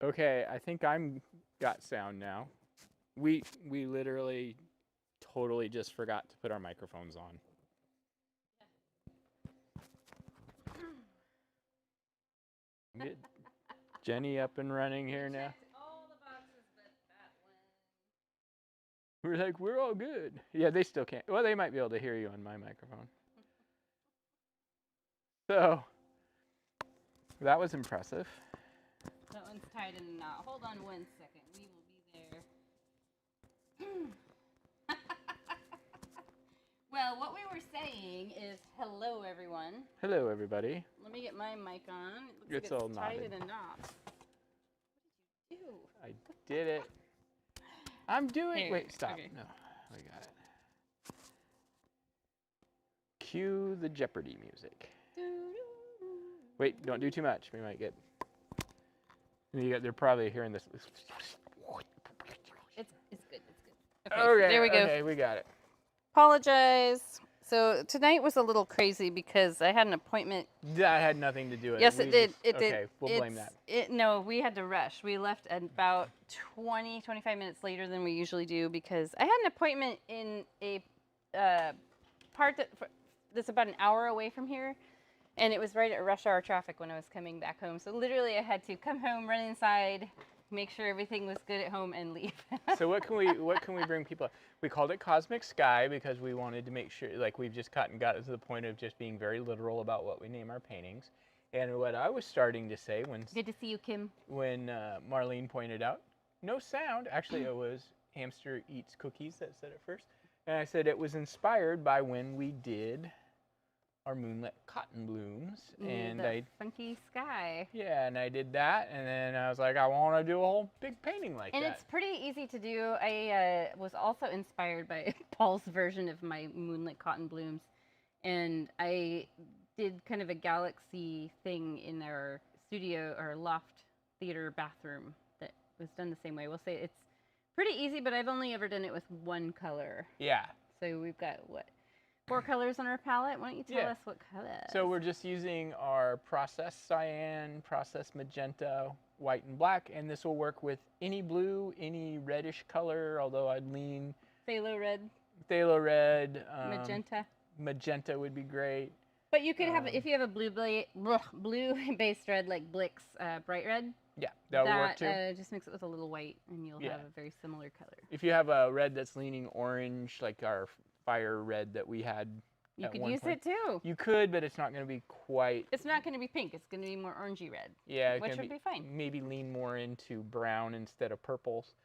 Okay, I think I'm got sound now. We literally totally just forgot to put our microphones on. Get Jenny up and running here now. All the boxes but that one. We're like, we're all good. Yeah, they still can't. Well, they might be able to hear you on my microphone. So that was impressive. That one's tied in a knot. Hold on 1 second. We will be there. Well, what we were saying is hello, everyone. Hello, everybody. Let me get my mic on. It looks It's like all it's tied knotted. in a knot. What did you do? I did it. I'm doing. Here, Wait, stop. okay. No, we got it. Cue the Jeopardy music. Wait, don't do too much. We might get. They're probably hearing this. It's good. It's good. Okay, Okay, there we go. Okay, we got it. Apologize. So tonight was a little crazy because I had an appointment. That had nothing to do with it. Yes, it did. It did. Okay, we'll blame that. No, we had to rush. We left at about 20, 25 minutes later than we usually do because I had an appointment in a part that's about an hour away from here. And it was right at rush hour traffic when I was coming back home. So literally I had to come home, run inside, make sure everything was good at home, and leave. So what can we bring people up? We called it Cosmic Sky because we wanted to make sure, like, we've just got to the point of just being very literal about what we name our paintings. And what I was starting to say Good to see you, Kim. when Marlene pointed out, no sound. Actually, it was Hamster Eats Cookies that said it first. And I said it was inspired by when we did our moonlit cotton blooms, and the funky sky. Yeah, and I did that, and then I was like, I want to do a whole big painting like that. And it's pretty easy to do. I was also inspired by Paul's version of my moonlit cotton blooms, and I did kind of a galaxy thing in our studio or loft theater bathroom that was done the same way. We'll say it's pretty easy, but I've only ever done it with one color. Yeah. So we've got what? 4 colors on our palette. Why don't you tell us what colors? So we're just using our processed cyan, processed magenta, white and black, and this will work with any blue, any reddish color, although I'd lean phthalo red. Phthalo red. Magenta. Magenta would be great. But you could have, if you have a blue-based red like Blick's Bright Red. Yeah, that would work too. Just mix it with a little white, and you'll have a very similar color. If you have a red that's leaning orange, like our fire red that we had. You could use it too. You could, but it's not going to be quite. It's not going to be pink. It's going to be more orangey red. Yeah, which would be fine. Maybe lean more into brown instead of purples.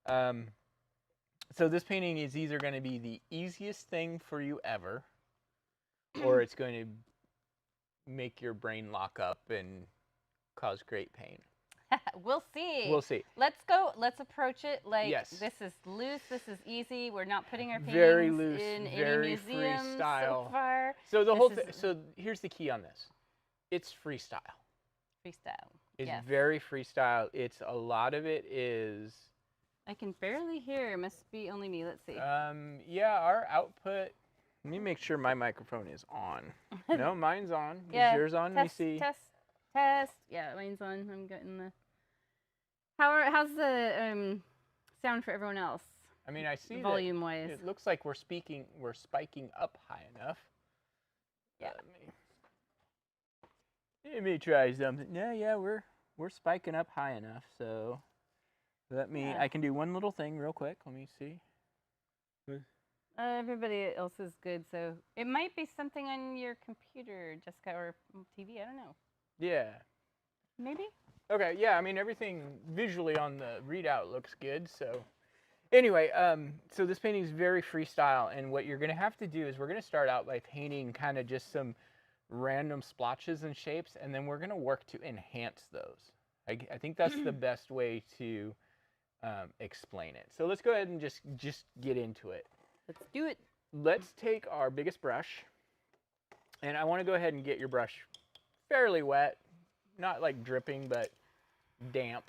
So this painting is either going to be the easiest thing for you ever, or it's going to make your brain lock up and cause great pain. We'll see. We'll see. Let's go. Let's approach it like this is loose. This is easy. We're not putting our paintings very loose, in very any museums freestyle. so far. So the whole thing. So here's the key on this. It's freestyle. Freestyle. It's very freestyle. It's a lot of it is. I can barely hear. Must be only me. Let's see. Yeah, our output. Let me make sure my microphone is on. No, mine's on. Is yours on? Let me see. Test. Yeah, mine's on. I'm getting the. How's the sound for everyone else? I mean, I see volume-wise. It looks like we're spiking up high enough. Yeah. Let me try something. Yeah, we're spiking up high enough. So I can do one little thing real quick. Let me see. Everybody else is good, so it might be something on your computer, Jessica, or TV. I don't know. Yeah. Maybe. Okay. Yeah. I mean, everything visually on the readout looks good. So, anyway, so this painting is very freestyle, and what you're gonna have to do is we're gonna start out by painting kind of just some random splotches and shapes, and then we're gonna work to enhance those. I think that's the best way to explain it. So let's go ahead and just get into it. Let's do it. Let's take our biggest brush, and I want to go ahead and get your brush fairly wet, not like dripping, but damp.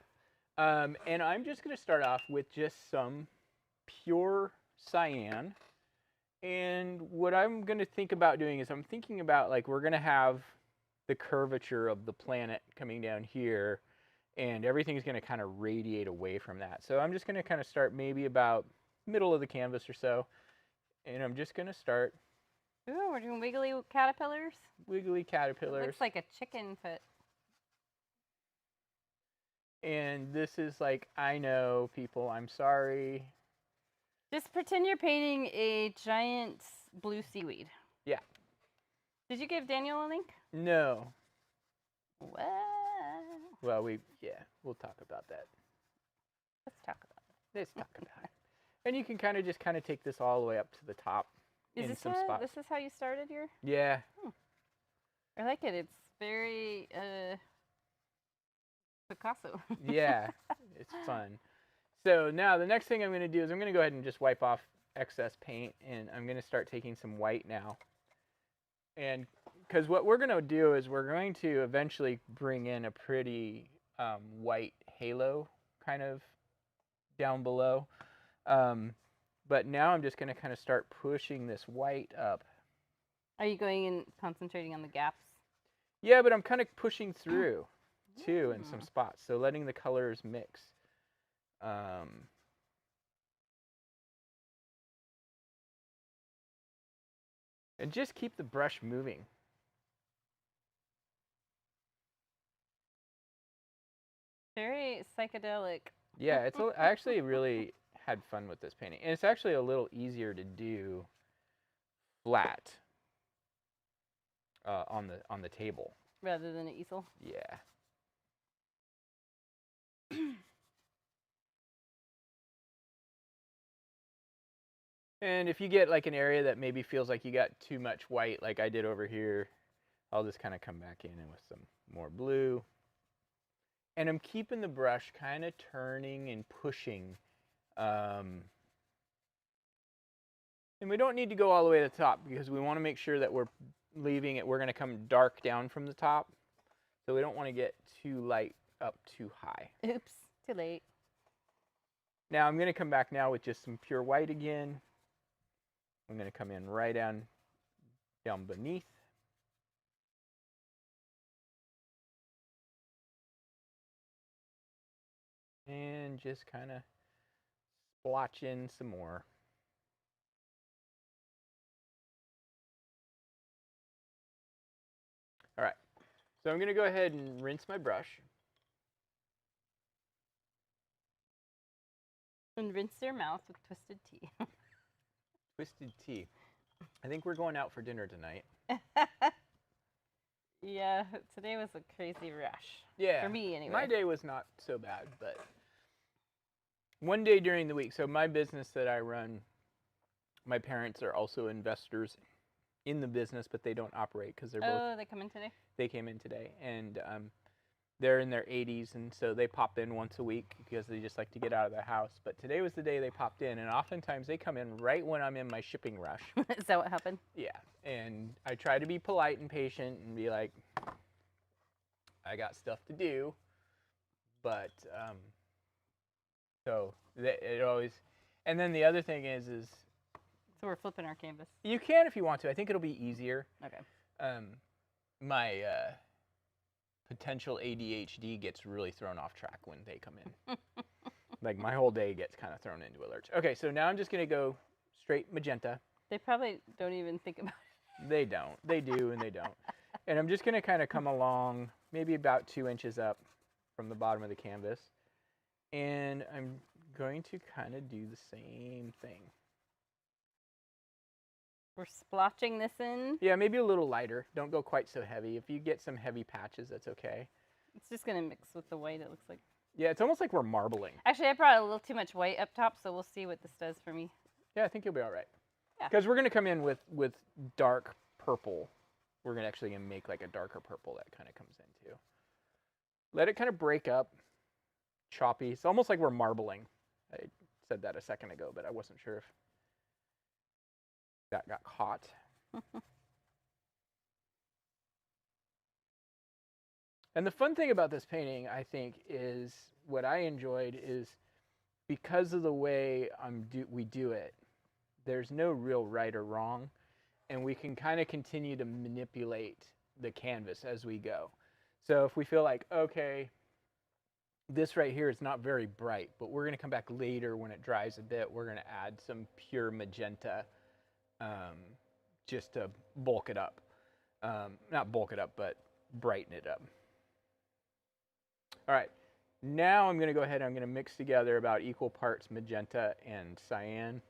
And I'm just going to start off with just some pure cyan. And what I'm going to think about doing is I'm thinking about, like, we're going to have the curvature of the planet coming down here. and everything's going to kind of radiate away from that. So I'm just going to kind of start maybe about middle of the canvas or so, and I'm just going to start Ooh, we're doing wiggly caterpillars. wiggly It caterpillars. looks like a chicken foot. And this is like, I know, people, I'm sorry. Just pretend you're painting a giant blue seaweed. Yeah. Did you give Daniel a link? No. What? Well, we'll talk about that. Let's talk about it. Let's talk about it. And you can kind of just take this all the way up to the top Is in this some spots. This is how you started your? Yeah. I like it. It's very Picasso. Yeah. It's fun. So now the next thing I'm going to do is I'm going to go ahead and just wipe off excess paint, and I'm going to start taking some white now. And because what we're going to do is we're going to eventually bring in a pretty white halo kind of down below. But now I'm just going to kind of start pushing this white up. Are you going and concentrating on the gaps? Yeah, but I'm kind of pushing through too in some spots, so letting the colors mix. And just keep the brush moving. Very psychedelic. Yeah, I actually really had fun with this painting. And it's actually a little easier to do flat on the table. Rather than an easel. Yeah. And if you get like an area that maybe feels like you got too much white, like I did over here, I'll just kind of come back in and with some more blue. And I'm keeping the brush kind of turning and pushing. And we don't need to go all the way to the top because we want to make sure that we're leaving it. We're going to come dark down from the top. So we don't want to get too light up too high. Oops, too late. Now I'm going to come back now with just some pure white again. I'm going to come in right down beneath. And just kind of splotch in some more. All right, so I'm going to go ahead and rinse my brush. And rinse their mouth with twisted tea. Twisted tea. I think we're going out for dinner tonight. Yeah, today was a crazy rush. Yeah. For me, anyway. My day was not so bad, but one day during the week, so my business that I run, my parents are also investors in the business, but they don't operate because they're both. Oh, they come in today? They came in today, and they're in their 80s, and so they pop in once a week because they just like to get out of the house. But today was the day they popped in, and oftentimes they come in right when I'm in my shipping rush. Is that what happened? Yeah, and I try to be polite and patient and be like, I got stuff to do, but so it always. And then the other thing is So we're flipping our canvas. you can if you want to. I think it'll be easier. Okay. My potential ADHD gets really thrown off track when they come in. Like my whole day gets kind of thrown into a lurch. Okay, so now I'm just gonna go straight magenta. They probably don't even think about it. They don't. They do and they don't. And I'm just gonna kind of come along maybe about 2 inches up from the bottom of the canvas. And I'm going to kind of do the same thing. We're splotching this in. Yeah, maybe a little lighter. Don't go quite so heavy. If you get some heavy patches, that's okay. It's just going to mix with the white, it looks like. Yeah, it's almost like we're marbling. Actually, I brought a little too much white up top, so we'll see what this does for me. Yeah, I think you'll be all right. Yeah. Because we're going to come in with dark purple. We're going to actually make like a darker purple that kind of comes in too. Let it kind of break up. Choppy. It's almost like we're marbling. I said that a second ago, but I wasn't sure if that got caught. And the fun thing about this painting, I think, is what I enjoyed is because of the way we do it, there's no real right or wrong, and we can kind of continue to manipulate the canvas as we go. So if we feel like, okay, This right here is not very bright, but we're going to come back later when it dries a bit. We're going to add some pure magenta um, just to bulk it up. Not bulk it up, but brighten it up. All right, now I'm going to go ahead and I'm going to mix together about equal parts magenta and cyan.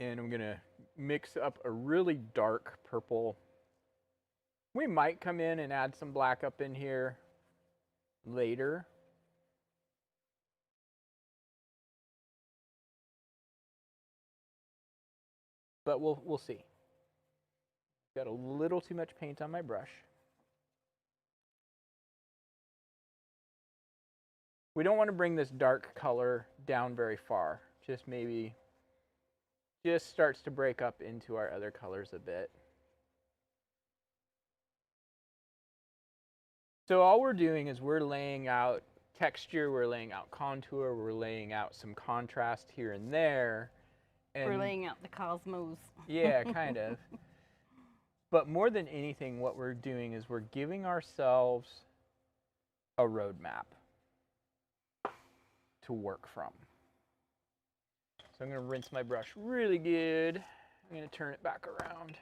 And I'm going to mix up a really dark purple. We might come in and add some black up in here later. But we'll see. Got a little too much paint on my brush. We don't want to bring this dark color down very far. Just maybe just starts to break up into our other colors a bit. So all we're doing is we're laying out texture, we're laying out contour, we're laying out some contrast here and there. And we're laying out the cosmos. Yeah, kind of. But more than anything, what we're doing is we're giving ourselves a roadmap to work from. So I'm going to rinse my brush really good. I'm going to turn it back around.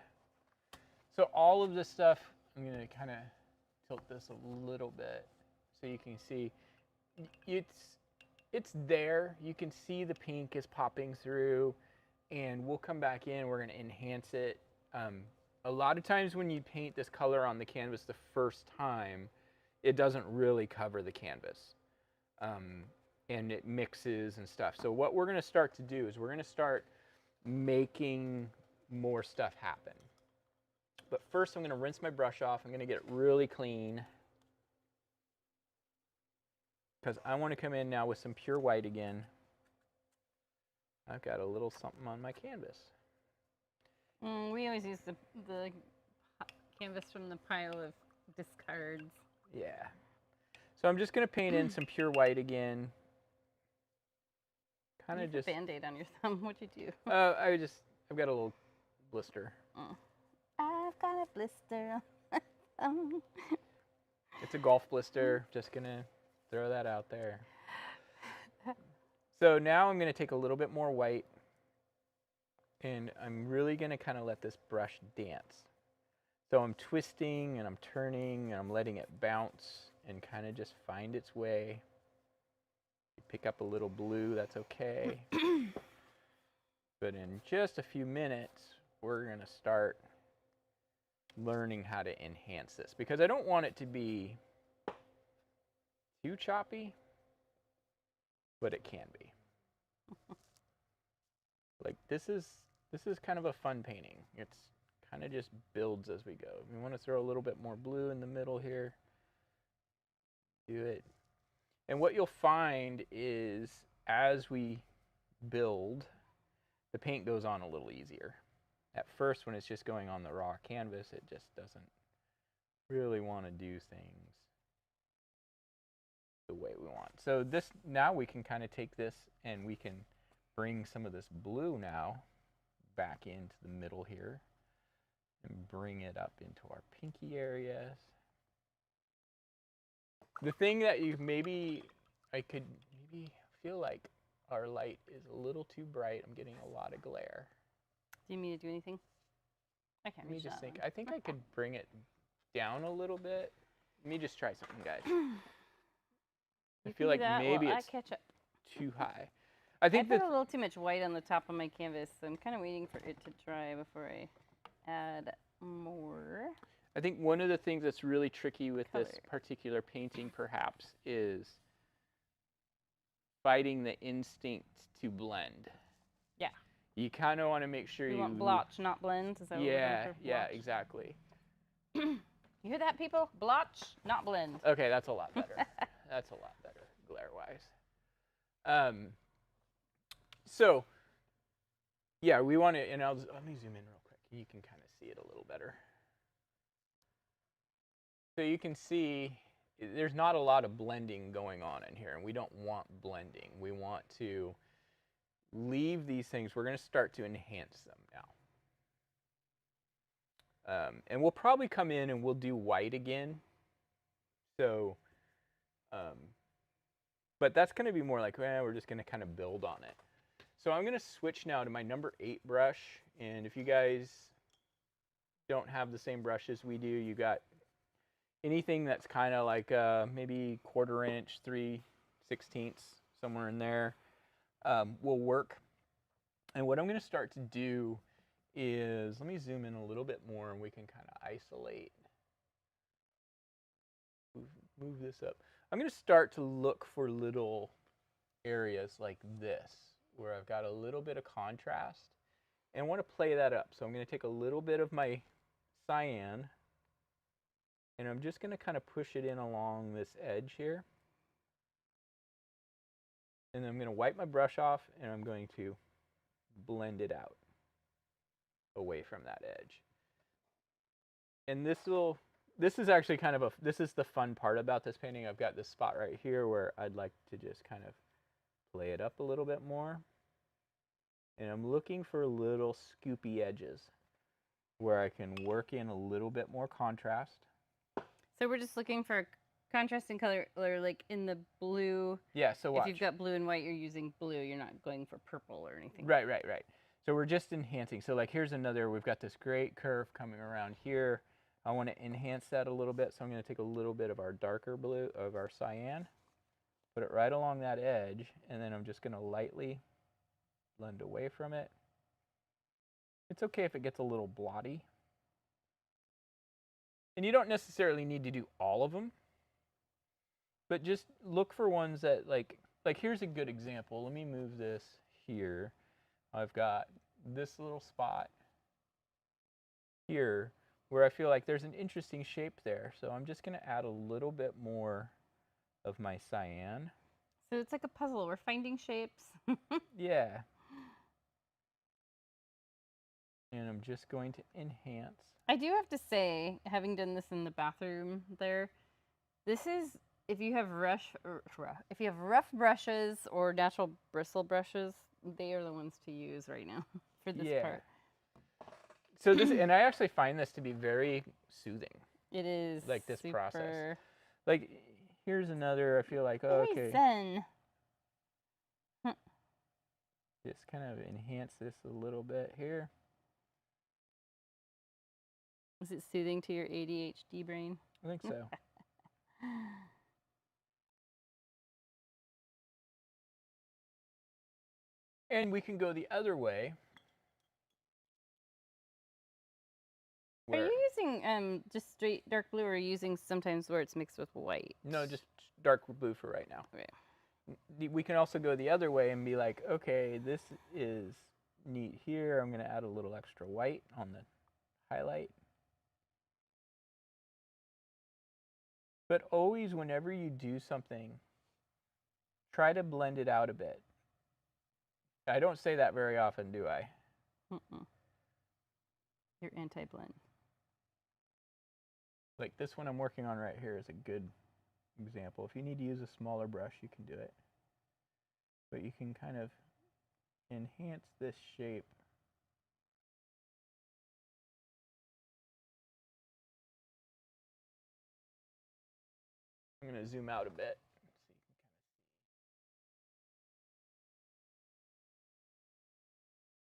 So all of this stuff, I'm going to kind of tilt this a little bit so you can see it's there. You can see the pink is popping through, and we'll come back in. We're going to enhance it. A lot of times when you paint this color on the canvas the first time, it doesn't really cover the canvas. And it mixes and stuff. So what we're going to start to do is we're going to start making more stuff happen. But first I'm going to rinse my brush off. I'm going to get it really clean, because I want to come in now with some pure white again. I've got a little something on my canvas. We always use the canvas from the pile of discards. Yeah. So I'm just going to paint in some pure white again. Kind of just Band-Aid on your thumb. What'd you do? I've got a little blister. I've got a blister. It's a golf blister. Just gonna throw that out there. So now I'm gonna take a little bit more white, and I'm really gonna kind of let this brush dance. So I'm twisting and I'm turning and I'm letting it bounce and kind of just find its way. You pick up a little blue, that's okay. But in just a few minutes, we're gonna start learning how to enhance this, because I don't want it to be too choppy, but it can be. Like this is kind of a fun painting. It's kind of just builds as we go. We want to throw a little bit more blue in the middle here. Do it. And what you'll find is as we build, the paint goes on a little easier. At first, when it's just going on the raw canvas, it just doesn't really want to do things the way we want. So this, now we can kind of take this and we can bring some of this blue now back into the middle here and bring it up into our pinky areas. The thing that I could maybe feel like our light is a little too bright. I'm getting a lot of glare. Do you need me to do anything? I can't. Let me just think. I think I could bring it down a little bit. Let me just try something, guys. I feel like maybe it's too high. I think I put a little too much white on the top of my canvas, so I'm kind of waiting for it to dry before I add more. I think one of the things that's really tricky with this particular painting, perhaps, is fighting the instinct to blend. Yeah. You kind of want to make sure you want blotch, not blend. Is that what we're going for? Yeah, exactly. You hear that, people? Blotch, not blend. Okay, that's a lot better. That's a lot better, glare-wise. So, yeah, we want to, and let me zoom in real quick. You can kind of see it a little better. So you can see there's not a lot of blending going on in here, and we don't want blending. We want to leave these things. We're going to start to enhance them now. And we'll probably come in and we'll do white again. So, um, but that's going to be more like, we're just going to kind of build on it. So I'm going to switch now to my number 8 brush. And if you guys don't have the same brush as we do, you got anything that's kind of like maybe 1/4 inch, 3/16, somewhere in there, will work. And what I'm going to start to do is, let me zoom in a little bit more and we can kind of isolate. Move this up. I'm going to start to look for little areas like this, where I've got a little bit of contrast, and want to play that up. So I'm going to take a little bit of my cyan, and I'm just going to kind of push it in along this edge here. And then I'm going to wipe my brush off, and I'm going to blend it out away from that edge. And this is actually kind of this is the fun part about this painting. I've got this spot right here where I'd like to just kind of play it up a little bit more. And I'm looking for little scoopy edges where I can work in a little bit more contrast. So we're just looking for contrasting color, like in the blue. Yeah, so watch. If you've got blue and white, you're using blue. You're not going for purple or anything. Right. So we're just enhancing. So like here's another, we've got this great curve coming around here. I want to enhance that a little bit, so I'm going to take a little bit of our darker blue, of our cyan, put it right along that edge, and then I'm just going to lightly blend away from it. It's okay if it gets a little blotty. And you don't necessarily need to do all of them, but just look for ones that like here's a good example. Let me move this here. I've got this little spot here where I feel like there's an interesting shape there. So I'm just going to add a little bit more of my cyan. So it's like a puzzle. We're finding shapes. Yeah. And I'm just going to enhance. I do have to say, having done this in the bathroom there, this is, if you have rough brushes or natural bristle brushes, they are the ones to use right now for this part. So this, and I actually find this to be very soothing. It is. Like this process. Like here's another, I feel like, very okay. zen. Just kind of enhance this a little bit here. Is it soothing to your ADHD brain? I think so. And we can go the other way. Are you using just straight dark blue, or are you using sometimes where it's mixed with white? No, just dark blue for right now. Okay. We can also go the other way and be like, okay, this is neat here. I'm going to add a little extra white on the highlight. But always, whenever you do something, try to blend it out a bit. I don't say that very often, do I? You're anti-blend. Like this one I'm working on right here is a good example. If you need to use a smaller brush, you can do it. But you can kind of enhance this shape. I'm going to zoom out a bit.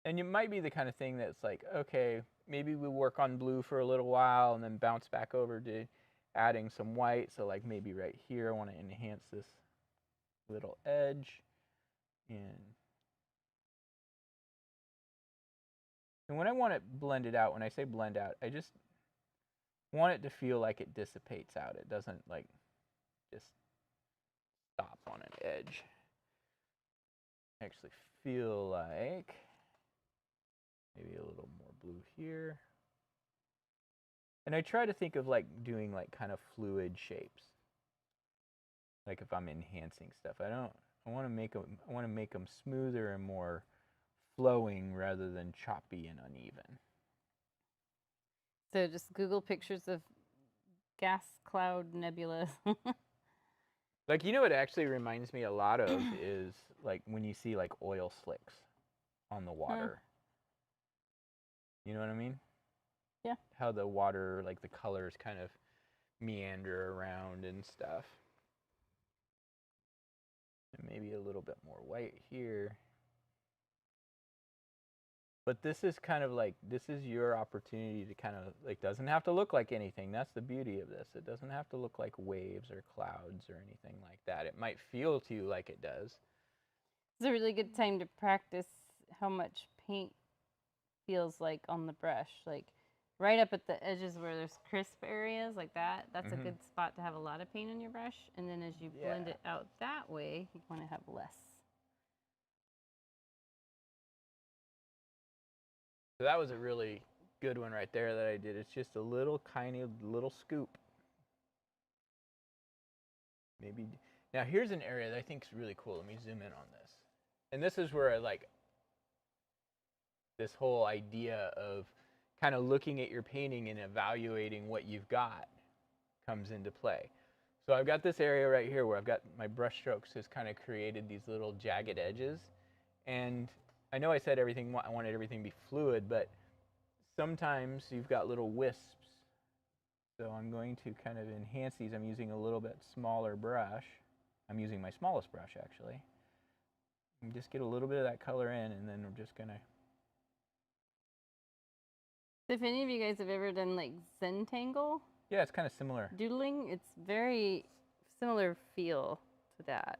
And it might be the kind of thing that's like, okay, maybe we work on blue for a little while and then bounce back over to adding some white. So like maybe right here, I want to enhance this little edge. And when I want it blended out, when I say blend out, I just want it to feel like it dissipates out. It doesn't like just stop on an edge. I actually feel like maybe a little more blue here. And I try to think of like doing like kind of fluid shapes. Like if I'm enhancing stuff, I want to make them smoother and more flowing rather than choppy and uneven. So just Google pictures of gas cloud nebulas. Like, you know what it actually reminds me a lot of is like when you see like oil slicks on the water. You know what I mean? Yeah. How the water, like the colors kind of meander around and stuff. And maybe a little bit more white here. But this is kind of like, this is your opportunity to kind of, like, doesn't have to look like anything. That's the beauty of this. It doesn't have to look like waves or clouds or anything like that. It might feel to you like it does. It's a really good time to practice how much paint feels like on the brush. Like right up at the edges where there's crisp areas like that, that's a good spot to have a lot of paint on your brush. And then as you blend it out that way, you want to have less. So that was a really good one right there that I did. It's just a little tiny little scoop. Maybe. Now here's an area that I think is really cool. Let me zoom in on this. And this is where I like this whole idea of kind of looking at your painting and evaluating what you've got comes into play. So I've got this area right here where I've got my brush strokes has kind of created these little jagged edges. And I know I said everything, I wanted everything to be fluid, but sometimes you've got little wisps. So I'm going to kind of enhance these. I'm using a little bit smaller brush. I'm using my smallest brush actually. And just get a little bit of that color in, and then we're just gonna. If any of you guys have ever done like Zentangle, Yeah, it's kind of similar. doodling, it's very similar feel to that.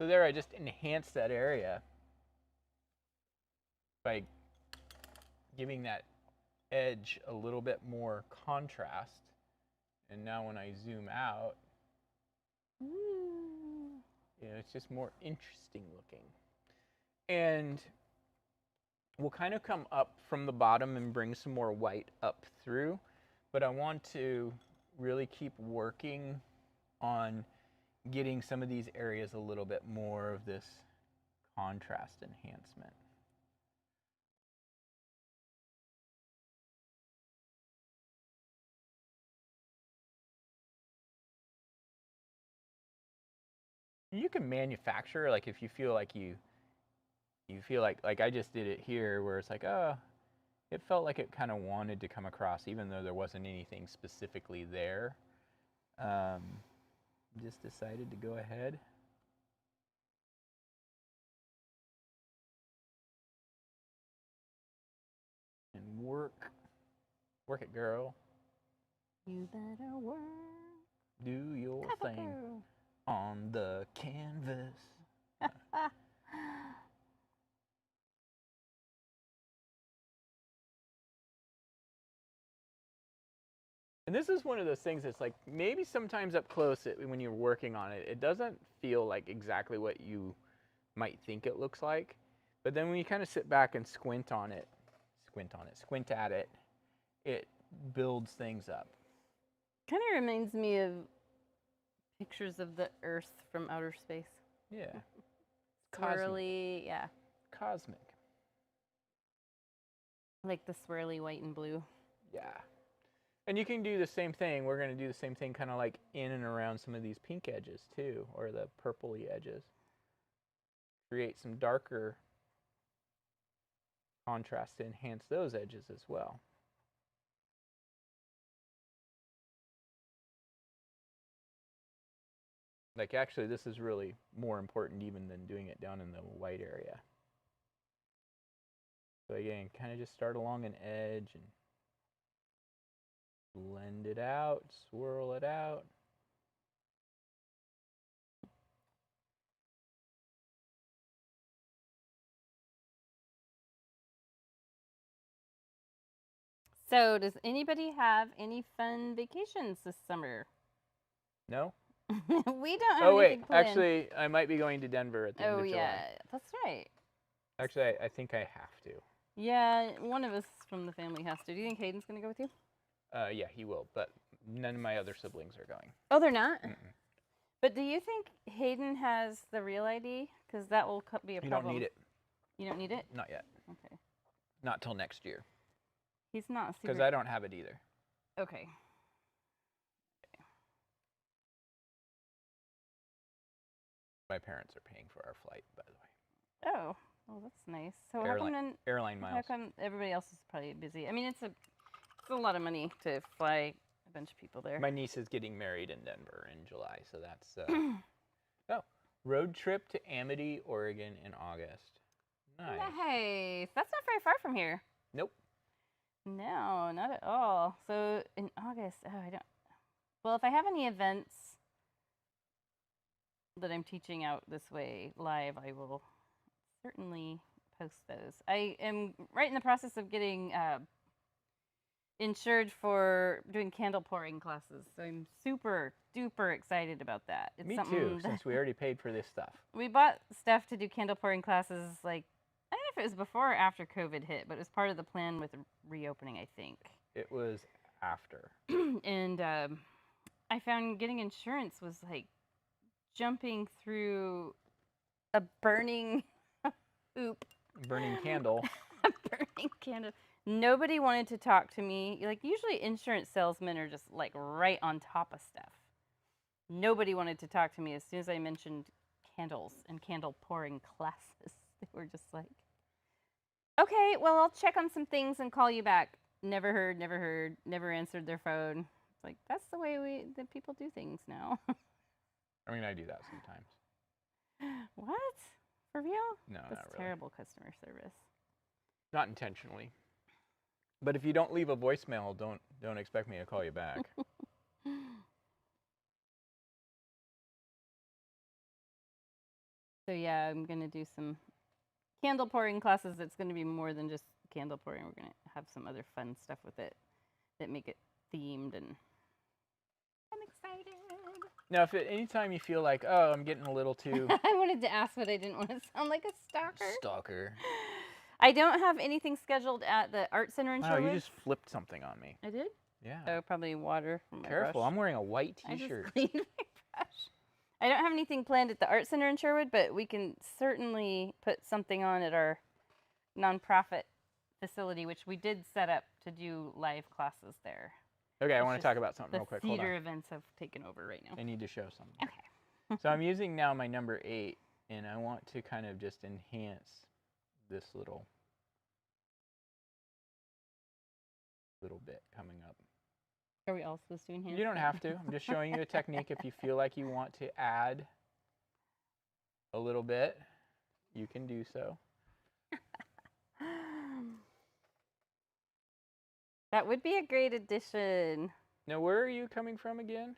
So there I just enhanced that area by giving that edge a little bit more contrast. And now when I zoom out, you know, it's just more interesting looking. And we'll kind of come up from the bottom and bring some more white up through, but I want to really keep working on getting some of these areas a little bit more of this contrast enhancement. You can manufacture, like if you feel like you feel like I just did it here where it's like, oh, it felt like it kind of wanted to come across even though there wasn't anything specifically there. Just decided to go ahead. And work it, girl. You better work. Do your thing Girl. on the canvas. And this is one of those things that's like maybe sometimes up close when you're working on it, it doesn't feel like exactly what you might think it looks like. But then when you kind of sit back and squint at it, it builds things up. Kind of reminds me of pictures of the Earth from outer space. Yeah. Swirly, yeah. Cosmic. Like the swirly white and blue. Yeah. And you can do the same thing. We're going to do the same thing kind of like in and around some of these pink edges too, or the purpley edges. Create some darker contrast to enhance those edges as well. Like actually this is really more important even than doing it down in the white area. So again, kind of just start along an edge and blend it out, swirl it out. So, does anybody have any fun vacations this summer? No? We don't have Oh wait, anything planned. actually I might be going to Denver at the end of July. Oh yeah, that's right. Actually, I think I have to. Yeah, one of us from the family has to. Do you think Hayden's going to go with you? Yeah, he will, but none of my other siblings are going. Oh, they're not? Mm-mm. But do you think Hayden has the real ID? Because that will be a You problem. don't need it. You don't need it? Not yet. Okay. Not till next year. He's not super... Because I don't have it either. Okay. My parents are paying for our flight, by the way. Oh, well, that's nice. So Airline how miles. come everybody else is probably busy? I mean, it's a lot of money to fly a bunch of people there. My niece is getting married in Denver in July, so that's oh, road trip to Amity, Oregon in August. Nice. Nice. That's not very far from here. Nope. No, not at all. So in August, I don't. Well, if I have any events that I'm teaching out this way live, I will certainly post those. I am right in the process of getting insured for doing candle pouring classes, so I'm super duper excited about that. It's Me too, since we already paid for this stuff. We bought stuff to do candle pouring classes, like, I don't know if it was before or after COVID hit, but it was part of the plan with reopening, I think. It was after. And I found getting insurance was like jumping through a burning hoop. Burning candle. A burning candle. Nobody wanted to talk to me. Like, usually insurance salesmen are just like right on top of stuff. Nobody wanted to talk to me as soon as I mentioned candles and candle pouring classes. They were just like, okay, well, I'll check on some things and call you back. Never heard, never answered their phone. It's like, that's the way the people do things now. I mean, I do that sometimes. What? For real? No, That's not really. terrible customer service. Not intentionally. But if you don't leave a voicemail, don't expect me to call you back. So yeah, I'm gonna do some candle pouring classes. It's gonna be more than just candle pouring. We're gonna have some other fun stuff with it that make it themed, and I'm excited. Now, if at any time you feel like, oh, I'm getting a little too I wanted to ask, but I didn't want to sound like a stalker. stalker. I don't have anything scheduled at the art center in Wow, Sherwood. you just flipped something on me. I did? Yeah. Oh, probably water from my Careful, brush. I'm wearing a white I just t-shirt. cleaned my brush. I don't have anything planned at the art center in Sherwood, but we can certainly put something on at our nonprofit facility, which we did set up to do live classes there. Okay, I It's want to just talk about something real quick. The Hold on. theater events have taken over right now. I need to show something. Okay. So I'm using now my number 8, and I want to kind of just enhance this little bit coming up. Are we all supposed to enhance? You don't have to. I'm just showing you a technique. If you feel like you want to add a little bit, you can do so. That would be a great addition. Now, where are you coming from again?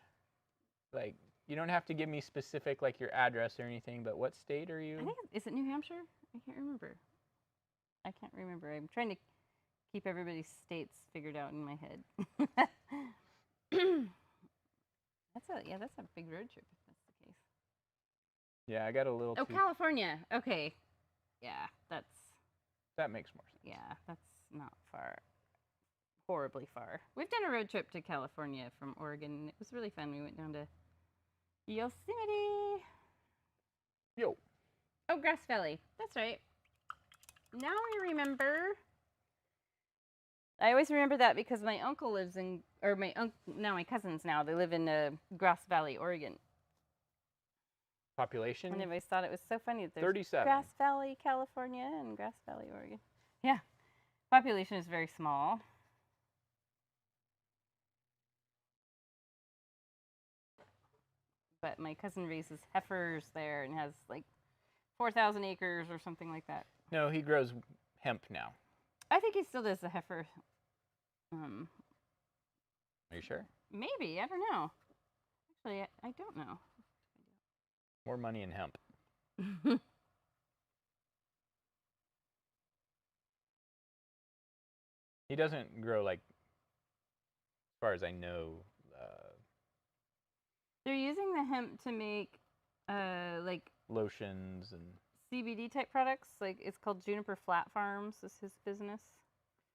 Like, you don't have to give me specific, like, your address or anything, but what state are you? I think is it New Hampshire? I can't remember. I'm trying to keep everybody's states figured out in my head. That's a big road trip if that's the case. Yeah, I got a little Oh, too... California. Okay. Yeah, That makes more sense. yeah, that's not far. Horribly far. We've done a road trip to California from Oregon, and it was really fun. We went down to Yosemite. Yo. Oh, Grass Valley. That's right. Now I remember. I always remember that because my uncle lives in, or now my cousins now, they live in Grass Valley, Oregon. Population? And I always thought it was so funny that there's 37. Grass Valley, California, and Grass Valley, Oregon. Yeah. Population is very small. But my cousin raises heifers there and has like 4,000 acres or something like that. No, he grows hemp now. I think he still does the heifer. Are you sure? Maybe, I don't know. Actually, I don't know. More money in hemp. He doesn't grow, like, as far as I know. They're using the hemp to make like Lotions and... CBD type products. Like, it's called Juniper Flat Farms is his business.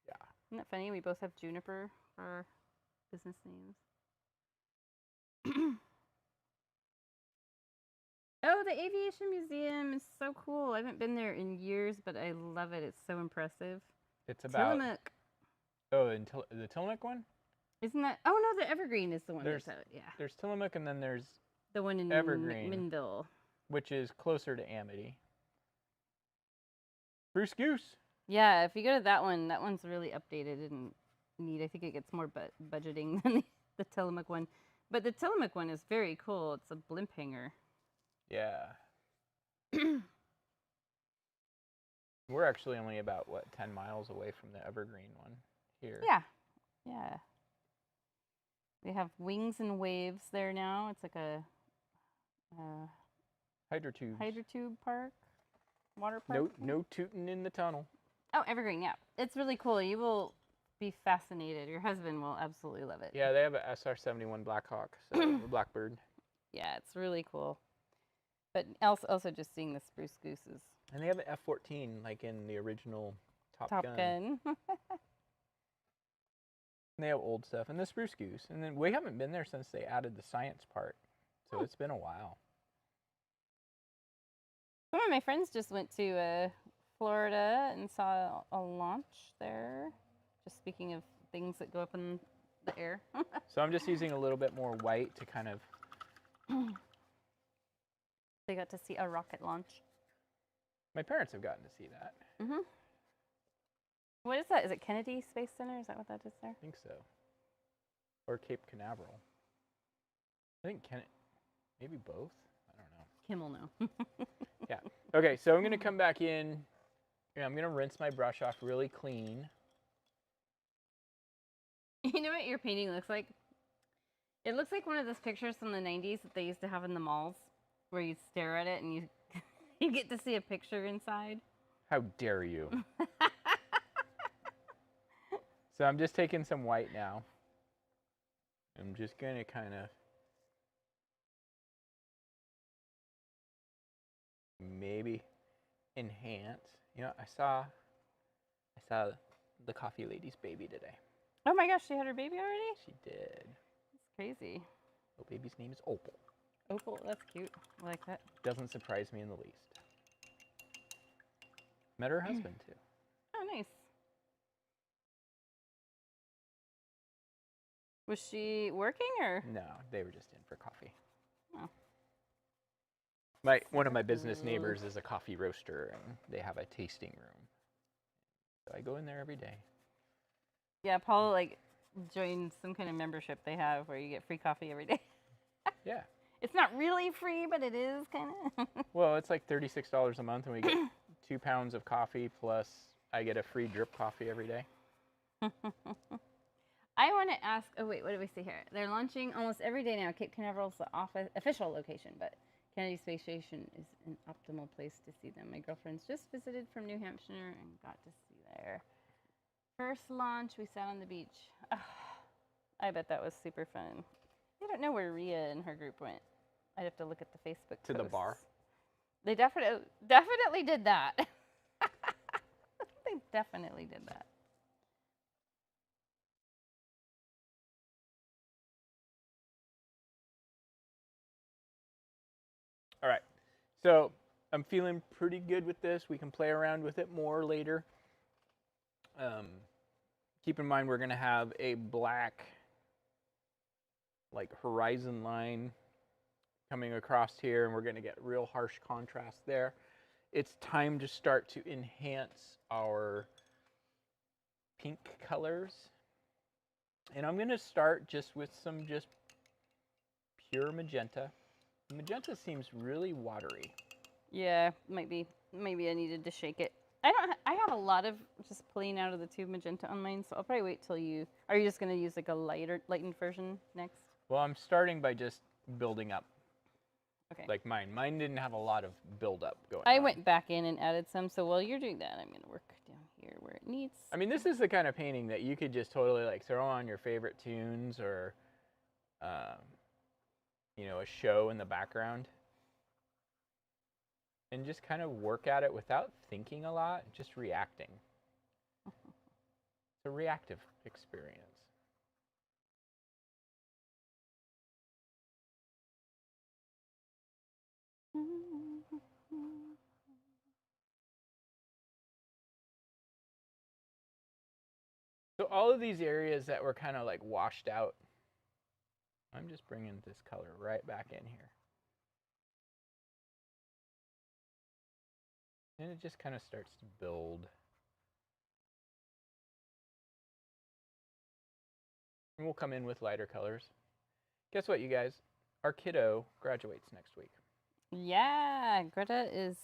Yeah. Isn't that funny? We both have Juniper for our business names. Oh, the Aviation Museum is so cool. I haven't been there in years, but I love it. It's so impressive. It's about... Tillamook. Oh, the Tillamook one? Isn't that... Oh, no, the Evergreen is the one There's- that's out. Yeah. There's Tillamook, and then there's... The one in Evergreen. McMinnville. which is closer to Amity. Spruce Goose. Yeah, if you go to that one's really updated and neat. I think it gets more budgeting than the Tillamook one. But the Tillamook one is very cool. It's a blimp hanger. Yeah. We're actually only about, what, 10 miles away from the evergreen one here. Yeah. Yeah. They have Wings and Waves there now. It's like a hydrotube park, water park. No tooting in the tunnel. Oh, evergreen, yeah. It's really cool. You will be fascinated. Your husband will absolutely love it. Yeah, they have a SR-71 Blackhawk, so a Blackbird. Yeah, it's really cool. But also just seeing the Spruce Gooses. And they have an F-14, like in the original Top Gun. And they have old stuff, and the Spruce Goose. And then we haven't been there since they added the science part, so it's been a while. Some of my friends just went to Florida and saw a launch there. Just speaking of things that go up in the air. So I'm just using a little bit more white to kind of... They got to see a rocket launch. My parents have gotten to see that. Mm-hmm. What is that? Is it Kennedy Space Center? Is that what that is there? I think so. Or Cape Canaveral. I think maybe both? I don't know. Kim will know. Yeah. Okay, so I'm going to come back in. And I'm going to rinse my brush off really clean. You know what your painting looks like? It looks like one of those pictures from the 90s that they used to have in the malls where you stare at it and you you get to see a picture inside. How dare you? So I'm just taking some white now. I'm just going to kind of maybe enhance. You know, I saw the coffee lady's baby today. Oh my gosh, she had her baby already? She did. That's crazy. The baby's name is Opal. Opal, that's cute. I like that. Doesn't surprise me in the least. Met her husband too. Oh, nice. Was she working or? No, they were just in for coffee. Oh. One of my business neighbors is a coffee roaster, and they have a tasting room. So I go in there every day. Yeah, Paul joined some kind of membership they have where you get free coffee every day. Yeah. It's not really free, but it is kind of. Well, it's like $36 a month, and we get 2 pounds of coffee, plus I get a free drip coffee every day. I want to ask, oh wait, what do we see here? They're launching almost every day now. Cape Canaveral's the official location, but Kennedy Space Station is an optimal place to see them. My girlfriend's just visited from New Hampshire and got to see their first launch. We sat on the beach. Oh, I bet that was super fun. I don't know where Rhea and her group went. I'd have to look at the Facebook To the bar? They definitely did that. They definitely did that. All right. So I'm feeling pretty good with this. We can play around with it more later. Keep in mind we're going to have a black horizon line coming across here, and we're going to get real harsh contrast there. It's time to start to enhance our pink colors. And I'm going to start just with some pure magenta. The magenta seems really watery. Yeah, maybe I needed to shake it. I have a lot of just plain out of the tube magenta on mine, so I'll probably wait till you. Are you just gonna use a lightened version next? Well, I'm starting by just building up. Okay. Like mine. Mine didn't have a lot of build-up going on. I went back in and added some, so while you're doing that, I'm gonna work down here where it needs. I mean, this is the kind of painting that you could just totally throw on your favorite tunes or, a show in the background. And just kind of work at it without thinking a lot, just reacting. It's a reactive experience. So all of these areas that were kind of washed out, I'm just bringing this color right back in here. And it just kind of starts to build. And we'll come in with lighter colors. Guess what, you guys? Our kiddo graduates next week. Yeah, Greta is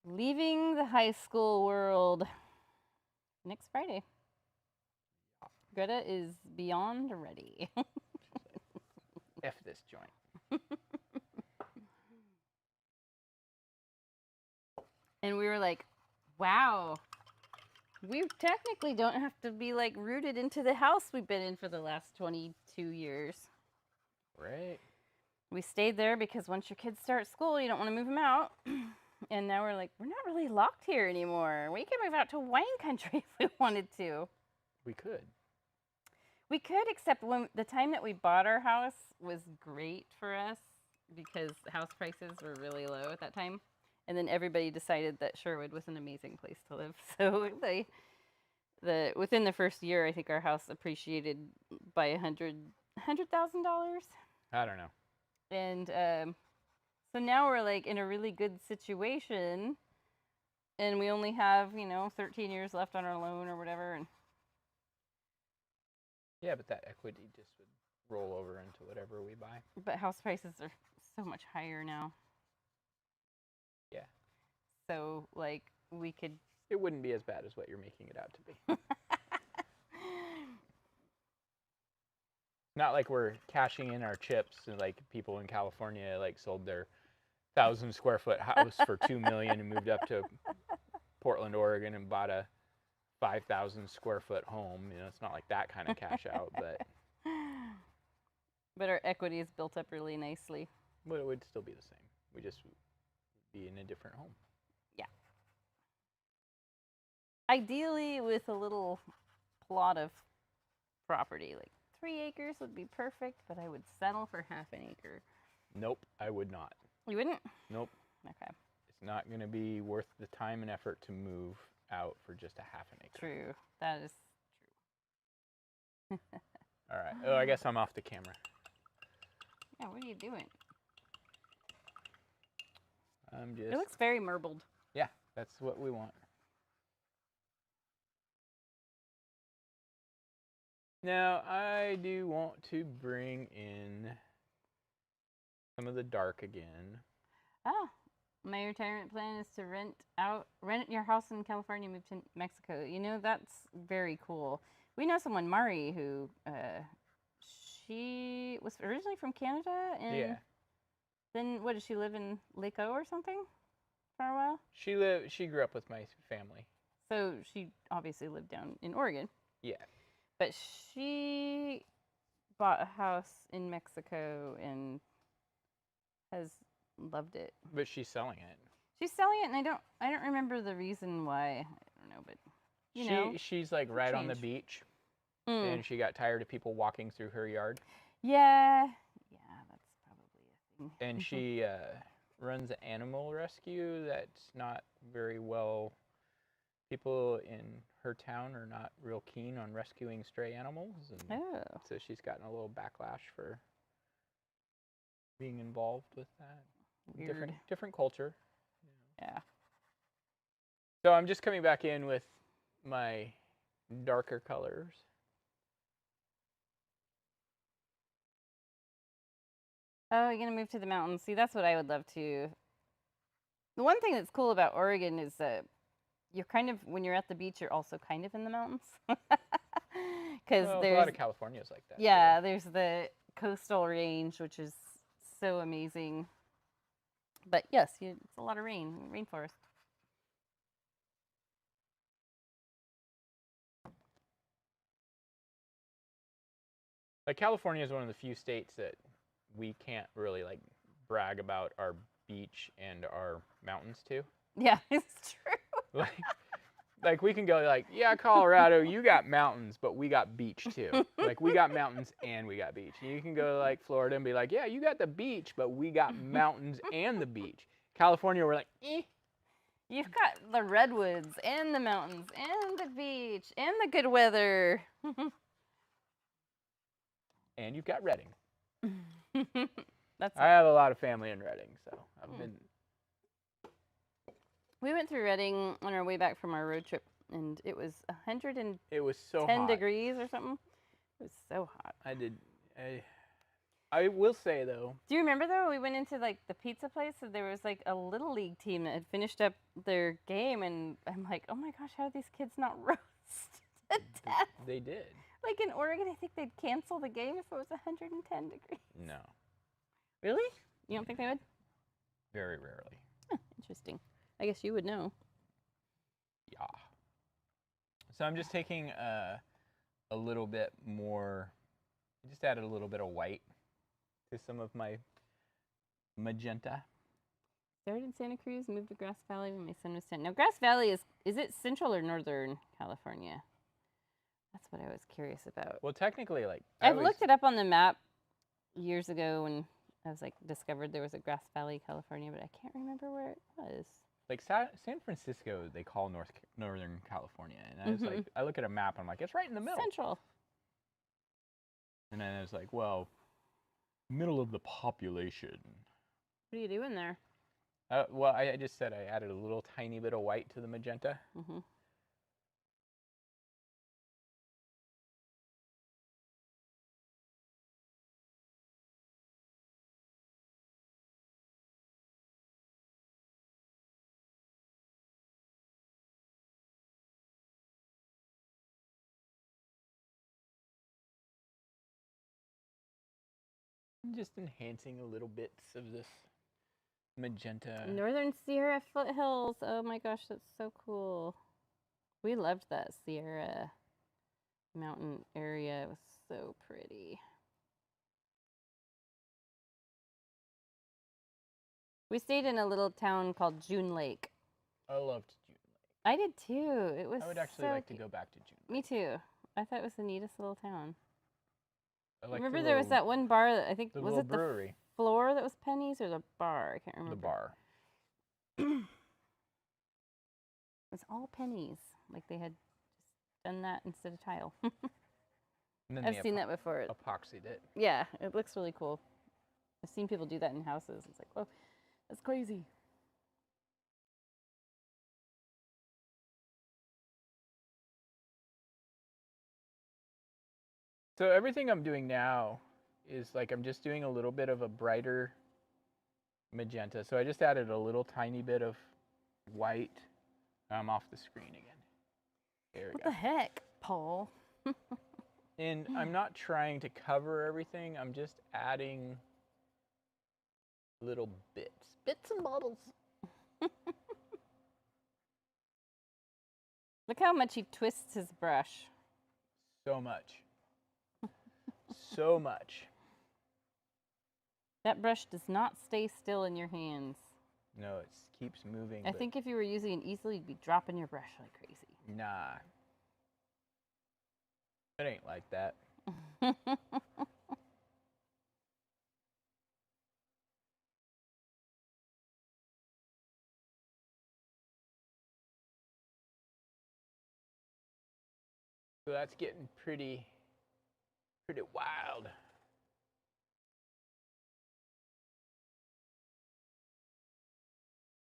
leaving the high school world next Friday. Greta is beyond ready. F this joint. And we were like, wow, we technically don't have to be like rooted into the house we've been in for the last 22 years. Right. We stayed there because once your kids start school, you don't want to move them out. And now we're like, we're not really locked here anymore. We could move out to wine country if we wanted to. We could. We could, except when the time that we bought our house was great for us because house prices were really low at that time. And then everybody decided that Sherwood was an amazing place to live. So within the first year, I think our house appreciated by $100,000. I don't know. And so now we're like in a really good situation, and we only have 13 years left on our loan or whatever. And yeah, but that equity just would roll over into whatever we buy. but house prices are so much higher now. Yeah. So like we could. It wouldn't be as bad as what you're making it out to be. Not like we're cashing in our chips and like people in California like sold their 1,000 square foot house for $2 million and moved up to Portland, Oregon and bought a 5,000 square foot home. It's not like that kind of cash out, But our equity is built up really nicely. But it would still be the same. We just would be in a different home. Yeah. Ideally, with a little plot of property, like 3 acres would be perfect, but I would settle for half an acre. Nope, I would not. You wouldn't? Nope. Okay. It's not going to be worth the time and effort to move out for just a half an acre. True. That is true. All right. Oh, I guess I'm off the camera. Yeah, what are you doing? I'm just. It looks very marbled. Yeah, that's what we want. Now, I do want to bring in some of the dark again. Oh, my retirement plan is to rent your house in California, move to Mexico. That's very cool. We know someone, Mari, who she was originally from Canada, and Yeah. then what, did she live in Lake O or something for a while? She grew up with my family. So she obviously lived down in Oregon. Yeah. But she bought a house in Mexico and has loved it. But she's selling it. She's selling it, and I don't remember the reason why. I don't know, but she's like right on the beach, and she got tired of people walking through her yard. Yeah, that's probably a thing. And she runs an animal rescue that's not very well. People in her town are not real keen on rescuing stray animals, and so she's gotten a little backlash for being involved with that. Weird. Different culture. Yeah. So I'm just coming back in with my darker colors. Oh, you're gonna move to the mountains. See, that's what I would love to. The one thing that's cool about Oregon is that you're kind of, when you're at the beach, you're also kind of in the mountains. Because a lot of California is like that. Yeah, there's the coastal range, which is so amazing. But yes, it's a lot of rainforest. Like California is one of the few states that we can't really like brag about our beach and our mountains to. Yeah, it's true. Like we can go like, yeah, Colorado, you got mountains, but we got beach too. Like we got mountains and we got beach. And you can go to like Florida and be like, yeah, you got the beach, but we got mountains and the beach. California, we're like, eh. You've got the redwoods and the mountains and the beach and the good weather. And you've got Redding. I have a lot of family in Redding, so I've been We went through Reading on our way back from our road trip, and it was 110 It was so hot. degrees or something. It was so hot. I will say though. Do you remember though? We went into like the pizza place, and there was like a little league team that had finished up their game, and I'm like, oh my gosh, how did these kids not roast to death? They did. Like in Oregon, I think they'd cancel the game if it was 110 degrees. No. Really? You don't think they would? Very rarely. Huh, interesting. I guess you would know. Yeah. So I'm just taking a little bit more. I just added a little bit of white to some of my magenta. Started in Santa Cruz, moved to Grass Valley when my son was 10. Now, Grass Valley is it central or northern California? That's what I was curious about. Well, technically, like I've looked it up on the map years ago when I was like discovered there was a Grass Valley, California, but I can't remember where it was. Like San Francisco, they call Northern California, and I was like, I look at a map, and I'm like, it's right in the middle. Central. And then I was like, well, middle of the population. What are you doing there? Well, I just said I added a little tiny bit of white to the magenta. Mm-hmm. Just enhancing a little bits of this magenta. Northern Sierra foothills. Oh my gosh, that's so cool. We loved that Sierra mountain area. It was so pretty. We stayed in a little town called June Lake. I loved June Lake. I did too. It was. I would actually like to go back to June Lake. Me too. I thought it was the neatest little town. Remember there was that one bar that I think was it brewery. The floor that was pennies or the bar? I can't remember. The bar. It was all pennies. Like they had just done that instead of tile. I've seen that before. Epoxied it. Yeah, it looks really cool. I've seen people do that in houses. It's like, whoa, that's crazy. So everything I'm doing now is like I'm just doing a little bit of a brighter magenta. So I just added a little tiny bit of white. I'm off the screen again. There we go. What the heck, Paul? And I'm not trying to cover everything. I'm just adding little bits and bobbles. Look how much he twists his brush. So much. So much. That brush does not stay still in your hands. No, it keeps moving. I think if you were using an easel, you'd be dropping your brush like crazy. Nah. It ain't like that. So that's getting pretty wild.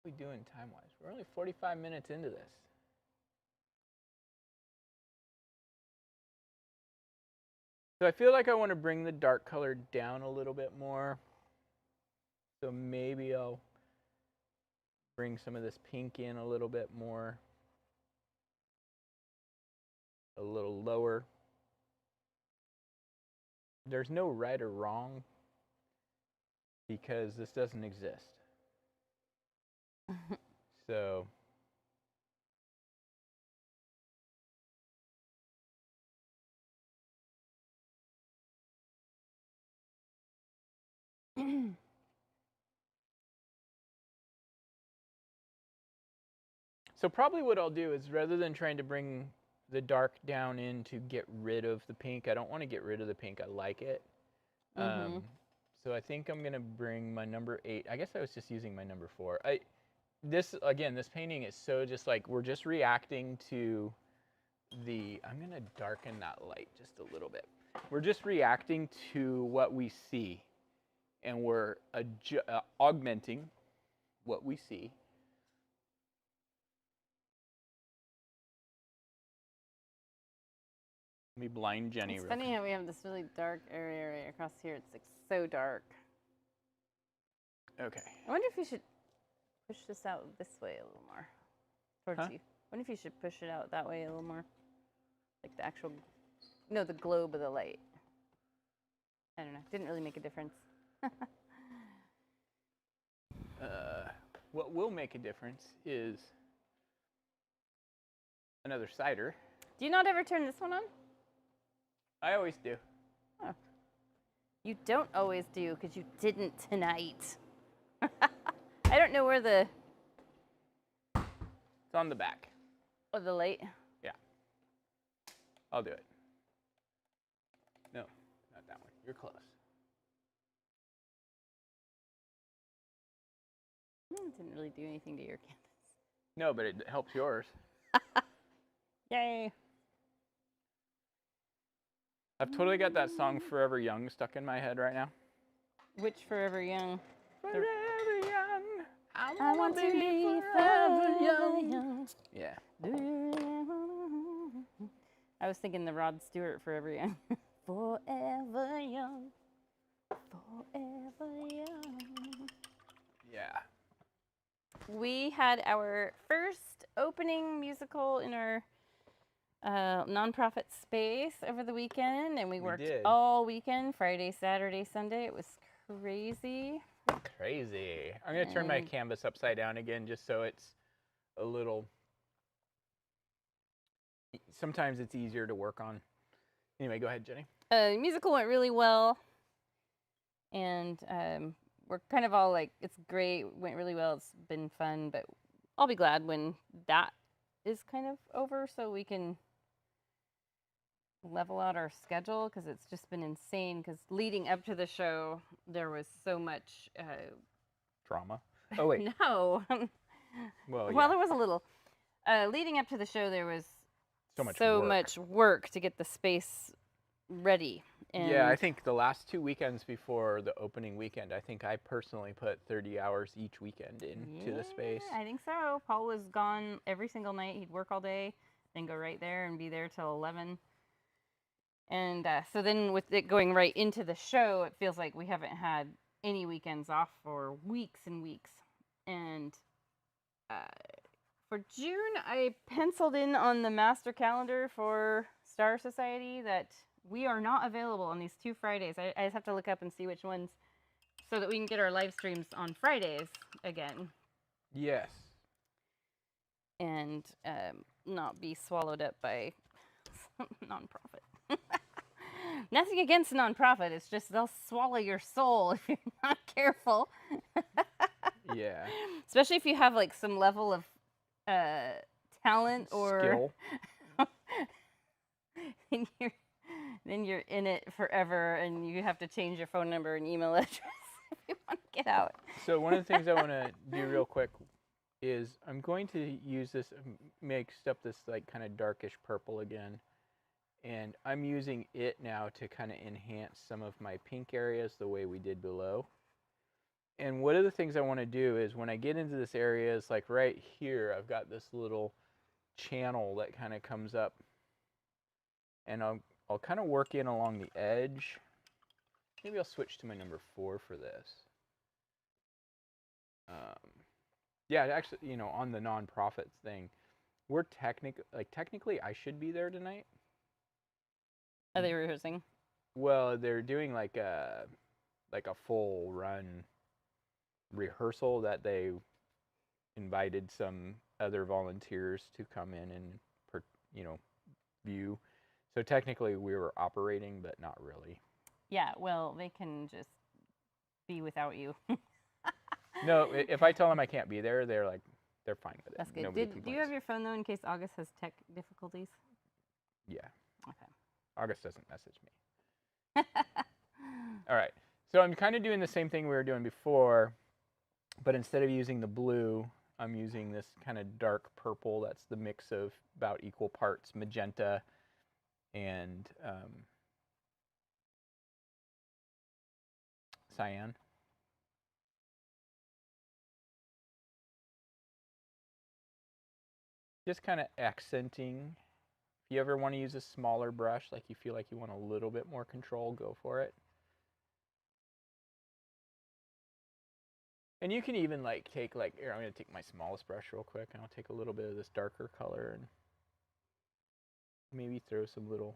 What are we doing time-wise? We're only 45 minutes into this. So I feel like I want to bring the dark color down a little bit more. So maybe I'll bring some of this pink in a little bit more. A little lower. There's no right or wrong because this doesn't exist. So so probably what I'll do is rather than trying to bring the dark down in to get rid of the pink, I don't want to get rid of the pink. I like it. So I think I'm going to bring my number 8. I guess I was just using my number 4. This painting is so just like we're just reacting to the, I'm going to darken that light just a little bit. We're just reacting to what we see, and we're augmenting what we see. Let me blind Jenny. It's real funny quick. how we have this really dark area across here. It's like so dark. Okay. I wonder if you should push this out this way a little more towards Huh? you. I wonder if you should push it out that way a little more. Like the actual, no, the globe of the light. I don't know. Didn't really make a difference. What will make a difference is another cider. Do you not ever turn this one on? I always do. Oh. You don't always do because you didn't tonight. I don't know where the It's on the back. the light. Yeah. I'll do it. No, not that one. You're close. It didn't really do anything to your canvas. No, but it helps yours. Yay! I've totally got that song Forever Young stuck in my head right now. Which Forever Young? Forever young. I want to be forever young. Yeah. I was thinking the Rod Stewart Forever Young. Forever young. Forever young. Yeah. We had our first opening musical in our nonprofit space over the weekend, and we worked did. all weekend, Friday, Saturday, Sunday. It was crazy. Crazy. I'm going to turn my And- canvas upside down again just so it's a little... Sometimes it's easier to work on. Anyway, go ahead, Jenny. Musical went really well, and we're kind of all like, it's great, went really well, it's been fun, but I'll be glad when that is kind of over so we can level out our schedule, because it's just been insane, because leading up to the show, there was so much... Drama. Oh, wait. No. Well, Well, yeah. there was a little. Leading up to the show, there was So much so work. much work to get the space ready. And Yeah, I think the last 2 weekends before the opening weekend, I think I personally put 30 hours each weekend into the space. Yeah, I think so. Paul was gone every single night. He'd work all day, then go right there and be there till 11. And so then with it going right into the show, it feels like we haven't had any weekends off for weeks and weeks. And for June, I penciled in on the master calendar for Star Society that we are not available on these 2 Fridays. I just have to look up and see which ones so that we can get our live streams on Fridays again Yes. and not be swallowed up by some nonprofit. Nothing against nonprofit. It's just they'll swallow your soul if you're not careful. Yeah. Especially if you have like some level of talent or Skill. then you're in it forever, and you have to change your phone number and email address if you want to get out. So one of the things I want to do real quick is I'm going to use this, mixed up this like kind of darkish purple again. And I'm using it now to kind of enhance some of my pink areas the way we did below. And one of the things I want to do is when I get into this area, is like right here, I've got this little channel that kind of comes up. And I'll kind of work in along the edge. Maybe I'll switch to my number 4 for this. Yeah, actually, you know, on the nonprofits thing, we're technically I should be there tonight. Are they rehearsing? Well, they're doing like a full run rehearsal that they invited some other volunteers to come in and view. So technically we were operating, but not really. Yeah, well, they can just be without you. No, if I tell them I can't be there, they're fine with it. That's good. Nobody Do you complains. have your phone though in case August has tech difficulties? Yeah. Okay. August doesn't message me. All right. So I'm kind of doing the same thing we were doing before, but instead of using the blue, I'm using this kind of dark purple. That's the mix of about equal parts magenta and cyan. Just kind of accenting If you ever want to use a smaller brush, like you feel like you want a little bit more control, go for it. And you can even like take like, here, I'm going to take my smallest brush real quick, and I'll take a little bit of this darker color and maybe throw some little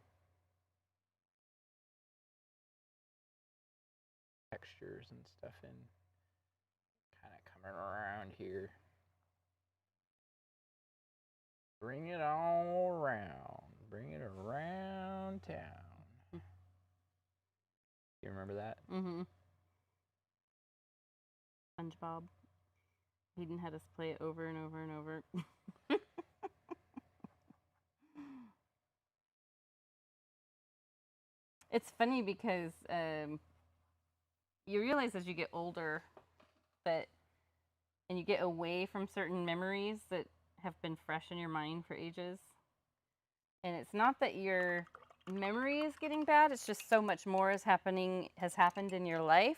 textures and stuff in. Kind of coming around here. Bring it all around. Bring it around town. You remember that? Mm-hmm. SpongeBob. Hayden had us play it over and over and over. It's funny because you realize as you get older that, and you get away from certain memories that have been fresh in your mind for ages. And it's not that your memory is getting bad, it's just so much more has happened in your life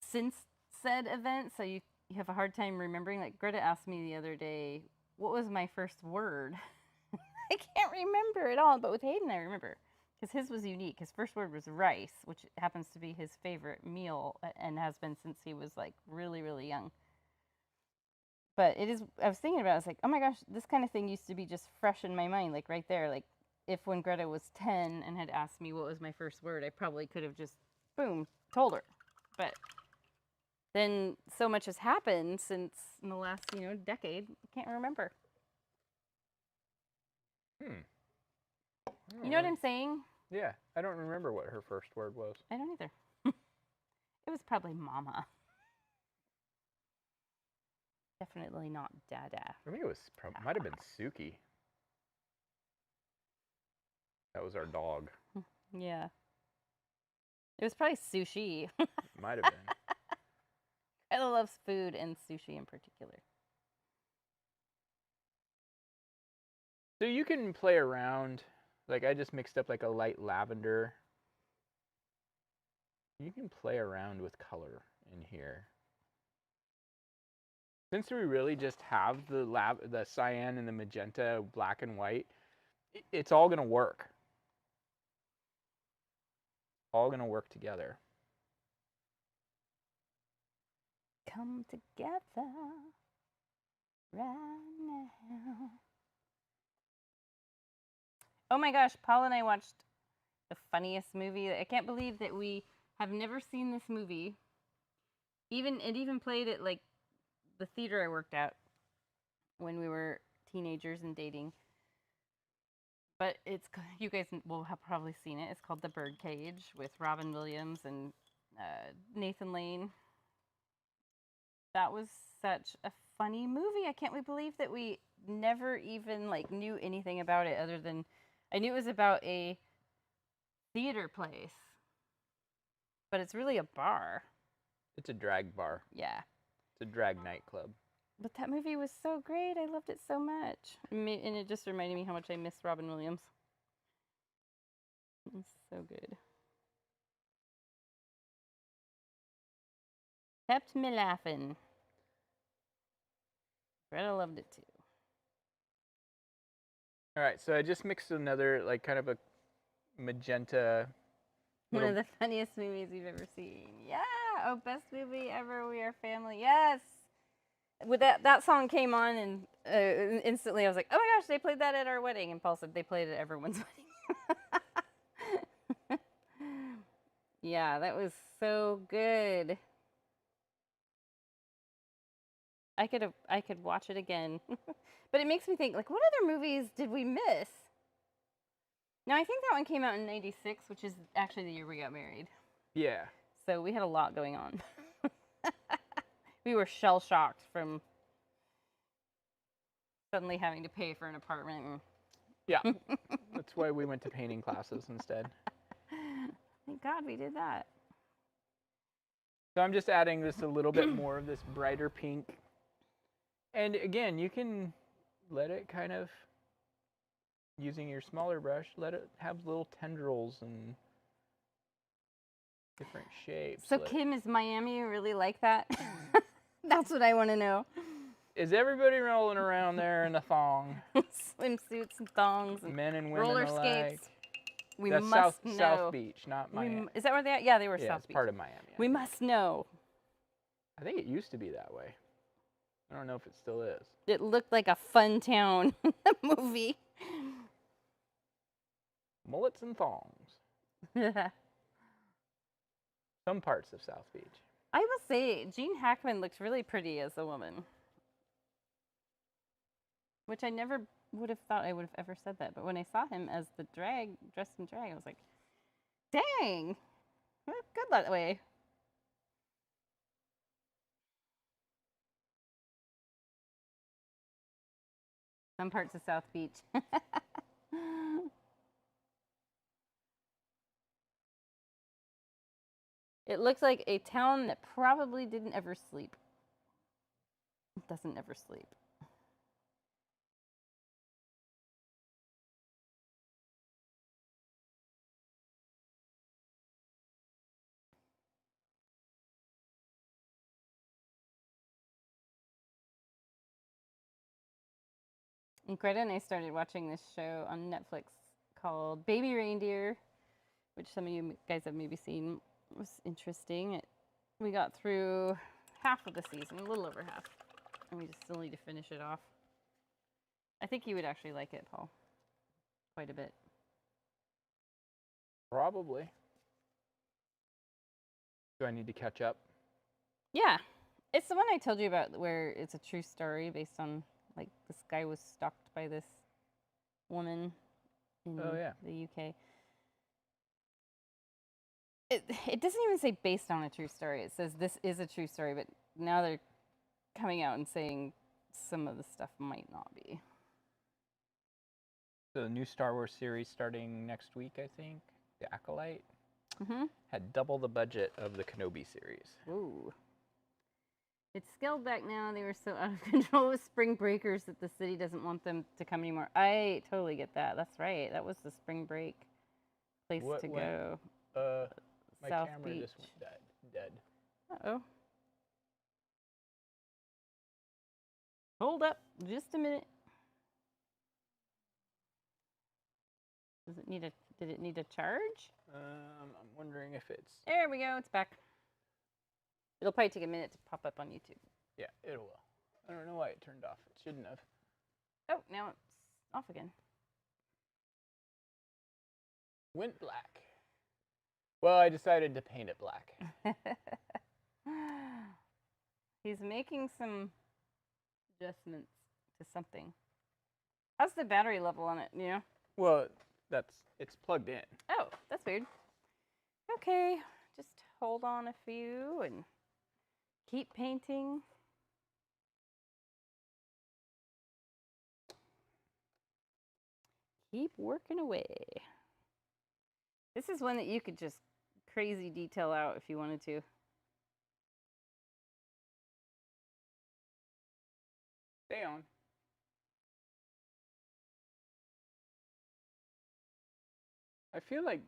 since said event. So you have a hard time remembering. Like Greta asked me the other day, what was my first word? I can't remember at all, but with Hayden I remember. Because his was unique. His first word was rice, which happens to be his favorite meal and has been since he was like really, really young. But it is, I was thinking about it, I was like, oh my gosh, this kind of thing used to be just fresh in my mind, like right there. Like if when Greta was 10 and had asked me what was my first word, I probably could have just, boom, told her. But then so much has happened since in the last, decade, I can't remember. You know what I'm saying? Yeah, I don't remember what her first word was. I don't either. It was probably mama. Definitely not dada. I think it was might have been Suki. That was our dog. Yeah. It was probably sushi. Might have been. Ella loves food and sushi in particular. So you can play around. Like I just mixed up like a light lavender. You can play around with color in here. Since we really just have the cyan and the magenta, black and white, it's all gonna work. All gonna work together. Come together right now. Oh my gosh, Paul and I watched the funniest movie. I can't believe that we have never seen this movie. It even played at like the theater I worked at when we were teenagers and dating. But you guys will have probably seen it. It's called The Birdcage with Robin Williams and Nathan Lane. That was such a funny movie. I can't believe that we never even like knew anything about it other than I knew it was about a theater place. But it's really a bar. It's a drag bar. Yeah. It's a drag nightclub. But that movie was so great. I loved it so much. And it just reminded me how much I miss Robin Williams. It was so good. Kept me laughing. Greta loved it too. All right, so I just mixed another like kind of a magenta. One of the funniest movies you've ever seen. Yeah. Oh, best movie ever. We Are Family. Yes. With that song came on and instantly I was like, oh my gosh, they played that at our wedding. And Paul said they played it at everyone's wedding. Yeah, that was so good. I could watch it again. But it makes me think, like, what other movies did we miss? Now, I think that one came out in 96, which is actually the year we got married. Yeah. So we had a lot going on. We were shell-shocked from suddenly having to pay for an apartment. Yeah. That's why we went to painting classes instead. Thank God we did that. So I'm just adding this a little bit more of this brighter pink. And again, you can let it kind of, using your smaller brush, let it have little tendrils and different shapes. So Kim, is Miami really like that? That's what I want to know. Is everybody rolling around there in a thong? Swimsuits and thongs and Men and women roller alike. skates. We That's must South know. South Beach, not Miami. Is that where they are? Yeah, they were Yeah, South it's Beach. part of Miami. I We think. must know. I think it used to be that way. I don't know if it still is. It looked like a fun town movie. Mullets and thongs. Some parts of South Beach. I will say, Gene Hackman looks really pretty as a woman. Which I never would have thought I would have ever said that. But when I saw him as the drag, dressed in drag, I was like, dang, look good that way. Some parts of South Beach. It looks like a town that probably didn't ever sleep. It doesn't ever sleep. And Greta and I started watching this show on Netflix called Baby Reindeer, which some of you guys have maybe seen. It was interesting. We got through half of the season, a little over half, and we just still need to finish it off. I think you would actually like it, Paul, quite a bit. Probably. Do I need to catch up? Yeah, it's the one I told you about where it's a true story based on, like, this guy was stalked by this woman in the UK. It doesn't even say based on a true story. It says this is a true story, but now they're coming out and saying some of the stuff might not be. So the new Star Wars series starting next week, I think. The Acolyte. Mm-hmm. Had double the budget of the Kenobi series. Ooh. It's scaled back now. They were so out of control with spring breakers that the city doesn't want them to come anymore. I totally get that. That's right. That was the spring break place to go. My South camera Beach. just went dead. Uh-oh. Hold up just a minute. Did it need a charge? I'm wondering if it's... There we go. It's back. It'll probably take a minute to pop up on YouTube. Yeah, it will. I don't know why it turned off. It shouldn't have. Oh, now it's off again. Went black. Well, I decided to paint it black. He's making some adjustments to something. How's the battery level on it, you know? Well, it's plugged in. Oh, that's weird. Okay, just hold on a few and keep painting. Keep working away. This is one that you could just crazy detail out if you wanted to. Stay on. I feel like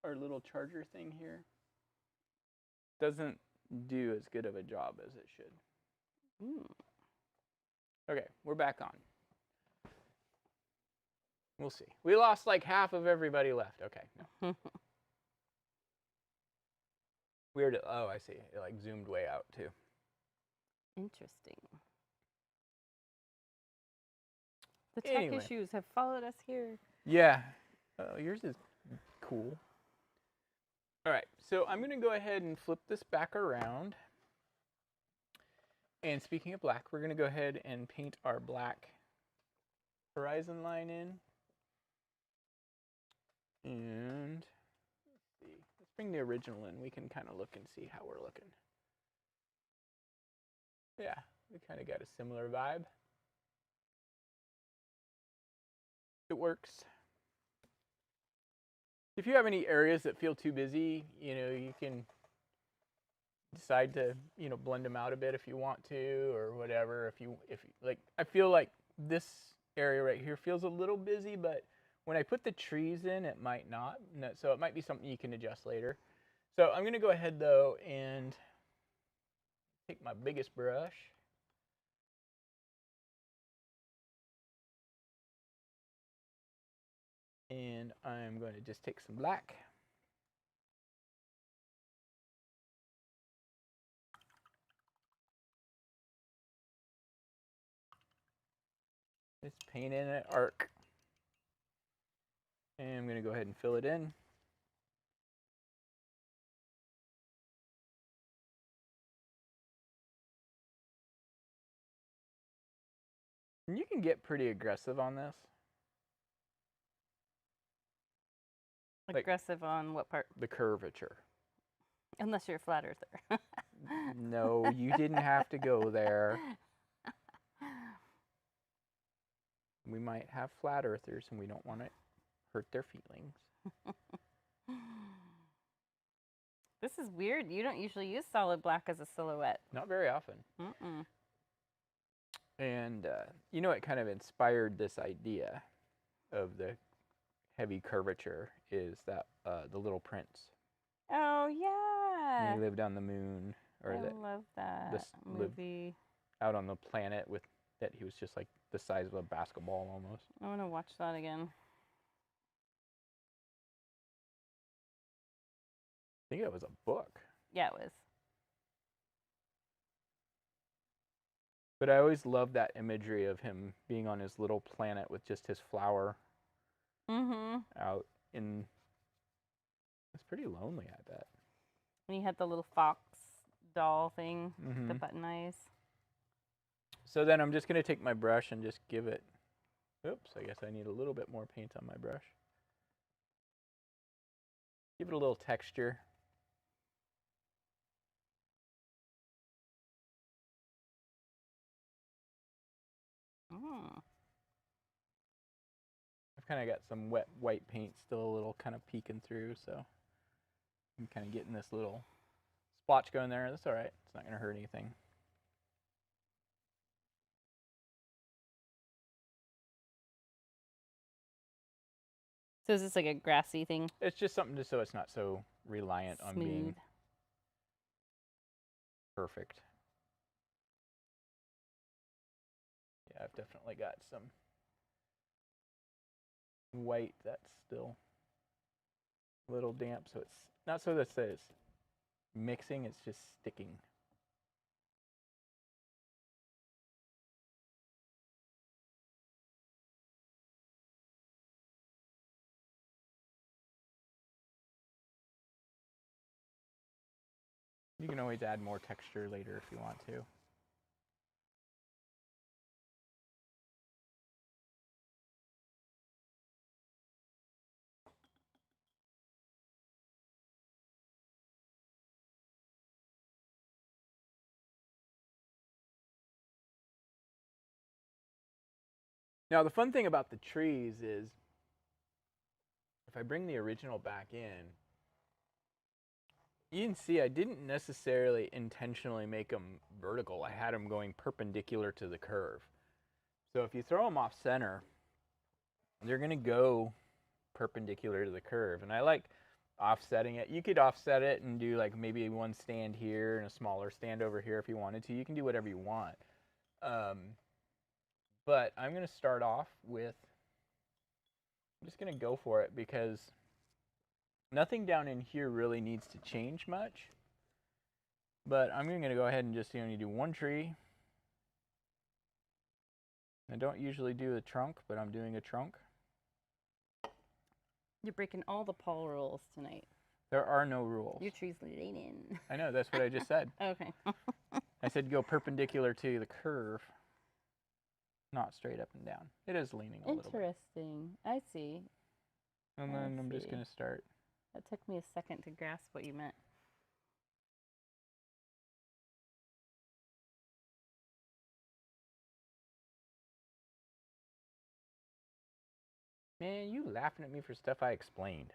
our little charger thing here doesn't do as good of a job as it should. Okay, we're back on. We'll see. We lost like half of everybody left. Okay. No. Weird. Oh, I see. It like zoomed way out too. Interesting. The tech issues have followed us here. Yeah. Oh, yours is cool. All right, so I'm going to go ahead and flip this back around. And speaking of black, we're going to go ahead and paint our black horizon line in. And let's see. Let's bring the original in. We can kind of look and see how we're looking. Yeah, we kind of got a similar vibe. It works. If you have any areas that feel too busy, you can decide to, blend them out a bit if you want to, or whatever. If you like, I feel like this area right here feels a little busy, but when I put the trees in, it might not. So it might be something you can adjust later. So I'm going to go ahead though and take my biggest brush And I'm going to just take some black. Just paint in an arc. And I'm going to go ahead and fill it in. And you can get pretty aggressive on this. Aggressive on what part? The curvature. Unless you're a flat earther. No, you didn't have to go there. We might have flat earthers and we don't want to hurt their feelings. This is weird. You don't usually use solid black as a silhouette. Not very often. Mm-mm. And you know, it kind of inspired this idea of the heavy curvature is that the Little Prince. Oh yeah. And he lived on the moon, or I love that movie. Out on the planet with that he was just like the size of a basketball almost. I want to watch that again. I think it was a book. Yeah, it was. But I always loved that imagery of him being on his little planet with just his flower out in... It's pretty lonely, I bet. And he had the little fox doll thing, the button eyes. So then I'm just going to take my brush and just give it... Oops, I guess I need a little bit more paint on my brush. Give it a little texture. I've kind of got some wet white paint still a little kind of peeking through, so I'm kind of getting this little splotch going there. That's all right. It's not going to hurt anything. So is this like a grassy thing? It's just something just so it's not so reliant on being perfect. Yeah, I've definitely got some white that's still a little damp, so it's not so that it's mixing, it's just sticking. You can always add more texture later if you want to. Now, the fun thing about the trees is if I bring the original back in, you can see I didn't necessarily intentionally make them vertical. I had them going perpendicular to the curve. So if you throw them off center, they're going to go perpendicular to the curve. And I like offsetting it. You could offset it and do like maybe one stand here and a smaller stand over here if you wanted to. You can do whatever you want. But I'm going to start off with, I'm just going to go for it because nothing down in here really needs to change much. But I'm going to go ahead and just only do one tree. I don't usually do a trunk, but I'm doing a trunk. You're breaking all the Paul rules tonight. There are no rules. Your tree's leaning. I know, that's what I just said. Okay. I said go perpendicular to the curve, not straight up and down. It is leaning a little bit. Interesting. I see. And then I'm just going to start. That took me a second to grasp what you meant. Man, you laughing at me for stuff I explained.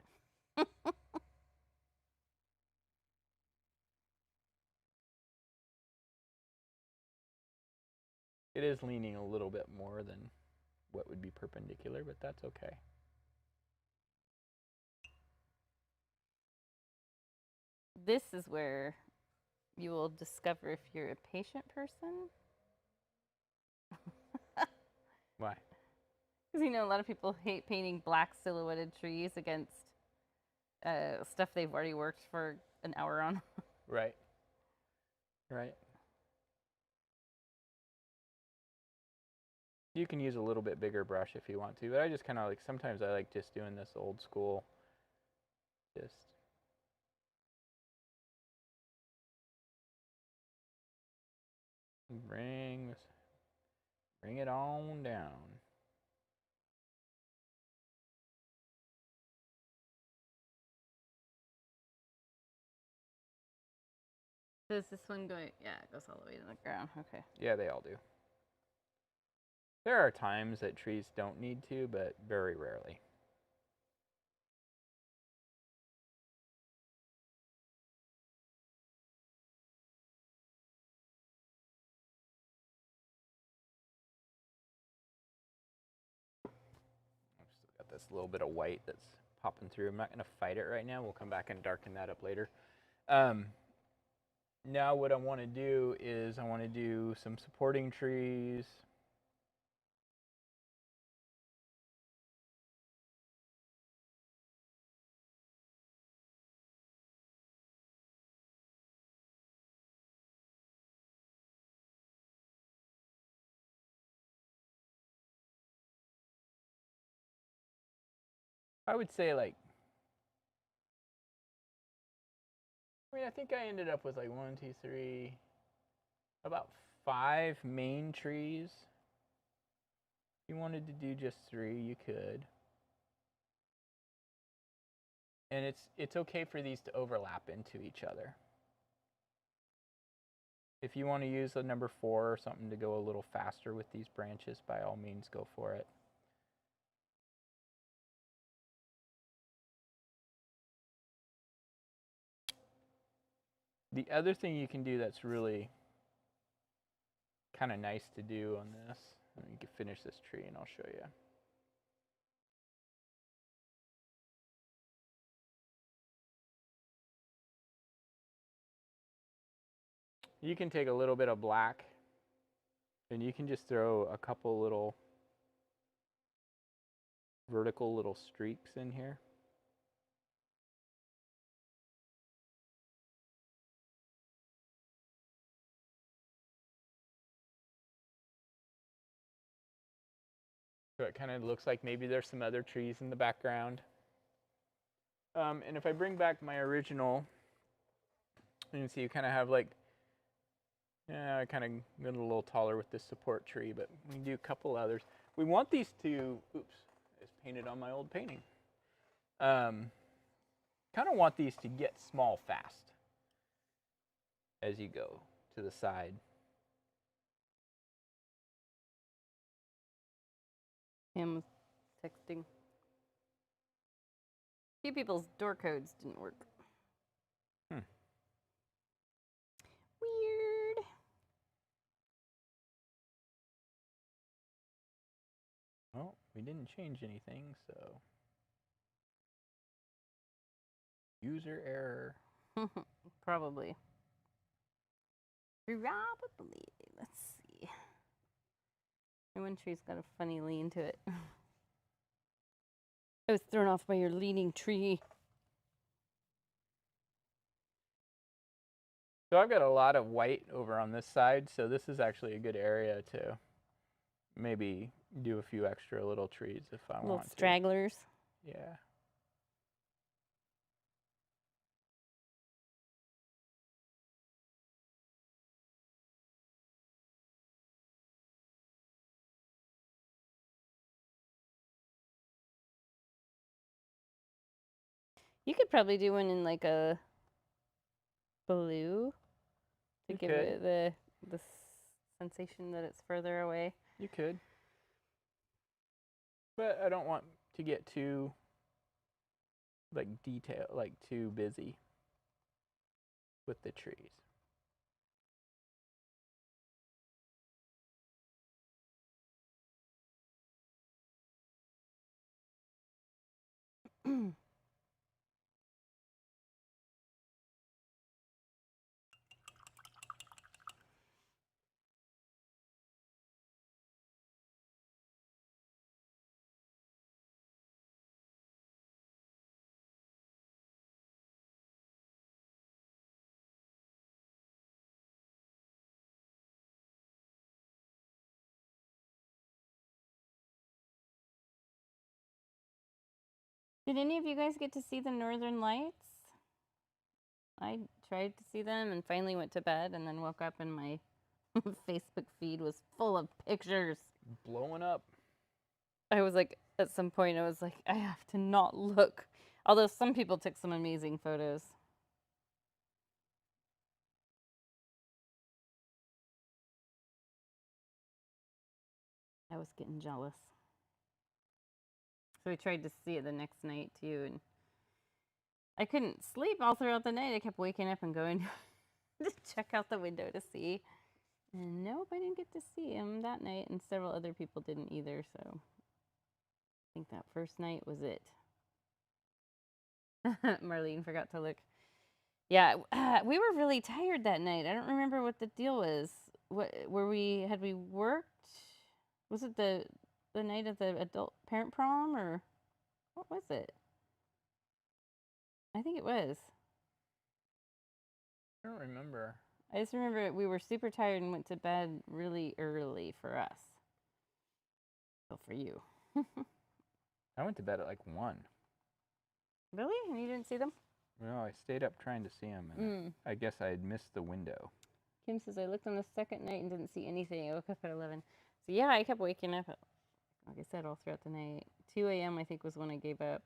It is leaning a little bit more than what would be perpendicular, but that's okay. This is where you will discover if you're a patient person. Why? Because, you know, a lot of people hate painting black silhouetted trees against stuff they've already worked for an hour on. Right. Right. You can use a little bit bigger brush if you want to, but I just kind of like, sometimes I like just doing this old school, just bring it on down. Does this one go? Yeah, it goes all the way to the ground. Okay. Yeah, they all do. There are times that trees don't need to, but very rarely. I've still got this little bit of white that's popping through. I'm not going to fight it right now. We'll come back and darken that up later. Now what I want to do is I want to do some supporting trees. I would say like, I think I ended up with like 1, 2, 3, about 5 main trees. If you wanted to do just 3, you could. And it's okay for these to overlap into each other. If you want to use the number 4 or something to go a little faster with these branches, by all means, go for it. The other thing you can do that's really kind of nice to do on this, and you can finish this tree and I'll show you. You can take a little bit of black and you can just throw a couple little vertical little streaks in here. So it kind of looks like maybe there's some other trees in the background. And if I bring back my original, you can see you kind of have like, yeah, I kind of went a little taller with this support tree, but we can do a couple others. We want these to, oops, it's painted on my old painting. Kind of want these to get small fast as you go to the side. Him was texting. A few people's door codes didn't work. Weird. Well, we didn't change anything, so. User error. Probably. Probably. Let's see. My one tree's got a funny lean to it. I was thrown off by your leaning tree. So I've got a lot of white over on this side, so this is actually a good area to maybe do a few extra little trees if I want to. Little stragglers. Yeah. You could probably do one in like a blue to You give could. it the sensation that it's further away. You could. But I don't want to get too like too busy with the trees. Did any of you guys get to see the Northern Lights? I tried to see them and finally went to bed and then woke up and my Facebook feed was full of pictures. Blowing up. I was like, at some point, I was like, I have to not look. Although some people took some amazing photos. I was getting jealous. So I tried to see it the next night too, and I couldn't sleep all throughout the night. I kept waking up and going to check out the window to see. And nope, I didn't get to see him that night, and several other people didn't either, so I think that first night was it. Marlene forgot to look. Yeah, we were really tired that night. I don't remember what the deal was. What had we worked? Was it the night of the adult parent prom, or what was it? I think it was. I don't remember. I just remember we were super tired and went to bed really early for us. So for you. I went to bed at like 1. Really? And you didn't see them? Well, I stayed up trying to see them, and I guess I had missed the window. Kim says, I looked on the second night and didn't see anything. I woke up at 11. So yeah, I kept waking up, like I said, all throughout the night. 2 a.m. I think was when I gave up.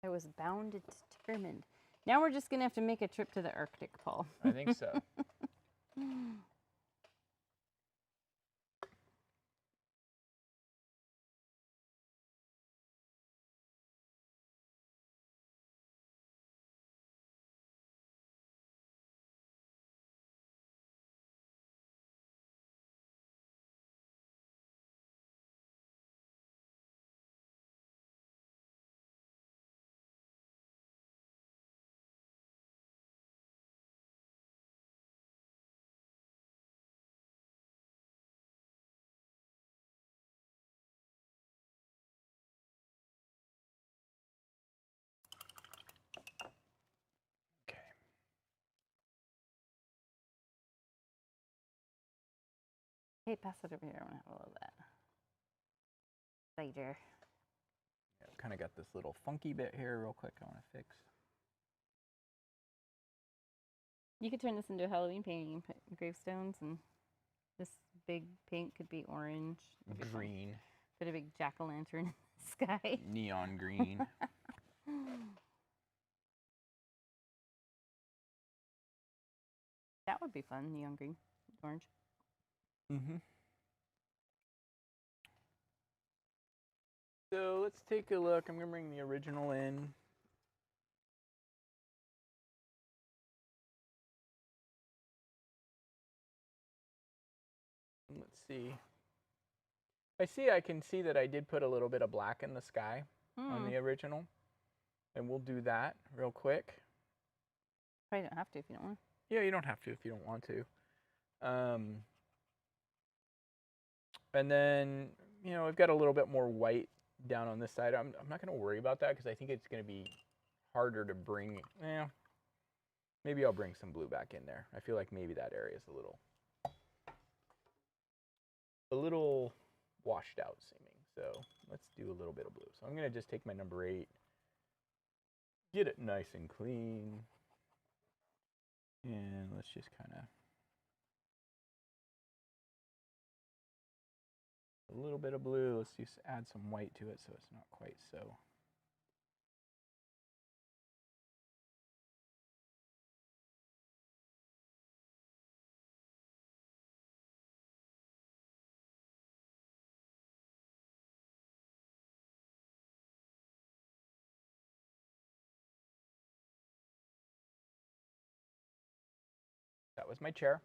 I was bound and determined. Now we're just going to have to make a trip to the Arctic, Paul. I think so. Okay. Hey, pass it over here. I want to have a little of that. Later. Yeah, I've kind of got this little funky bit here real quick I want to fix. You could turn this into a Halloween painting, put gravestones, and this big pink could be orange. Green. Put a big jack-o'-lantern in the sky. Neon green. That would be fun, neon green, orange. Mm-hmm. So let's take a look. I'm going to bring the original in. Let's see. I can see that I did put a little bit of black in the sky on the original. And we'll do that real quick. Probably don't have to if you don't want. Yeah, you don't have to if you don't want to. And then, I've got a little bit more white down on this side. I'm not going to worry about that because I think it's going to be harder to bring. Maybe I'll bring some blue back in there. I feel like maybe that area is a little washed out seeming. So let's do a little bit of blue. So I'm going to just take my number 8, get it nice and clean, and let's just kind of a little bit of blue. Let's just add some white to it so it's not quite so. That was my chair.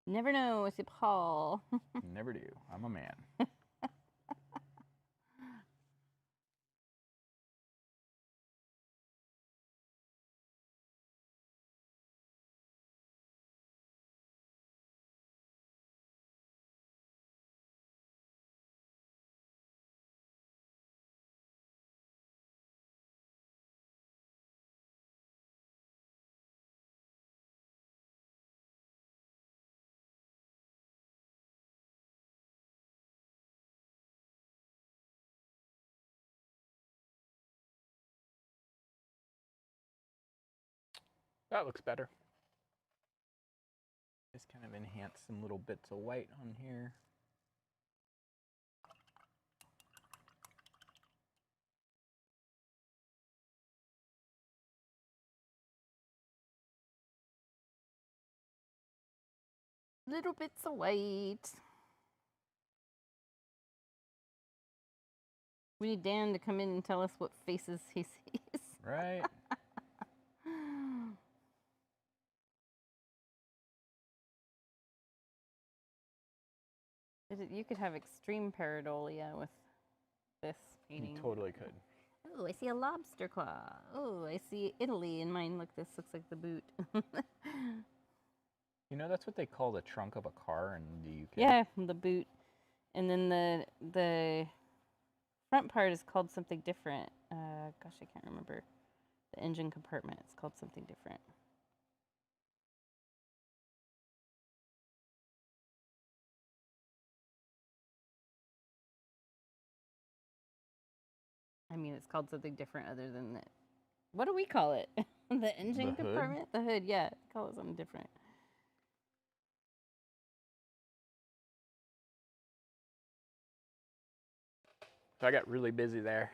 Never know, c'est Paul. Never do. I'm a man. That looks better. Just kind of enhance some little bits of white on here. Little bits of white. We need Dan to come in and tell us what faces he sees. Right. You could have extreme pareidolia with this painting. You totally could. Oh, I see a lobster claw. Oh, I see Italy in mine. Look, this looks like the boot. You know, that's what they call the trunk of a car in the UK. Yeah, the boot. And then the front part is called something different. Gosh, I can't remember. The engine compartment is called something different. I mean, it's called something different other than that. What do we call it? The engine compartment? The hood, yeah. Call it something different. So I got really busy there.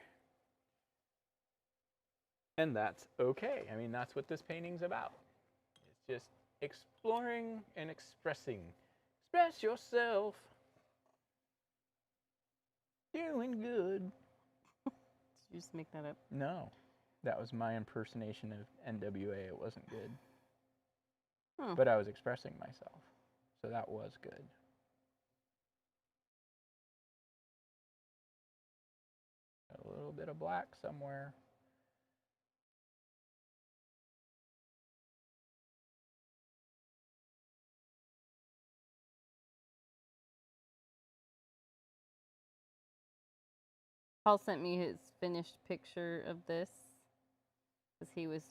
And that's okay. I mean, that's what this painting's about. It's just exploring and expressing. Express yourself. Doing good. Did you just make that up? No. That was my impersonation of NWA. It wasn't good. Huh. But I was expressing myself. So that was good. A little bit of black somewhere. Paul sent me his finished picture of this because he was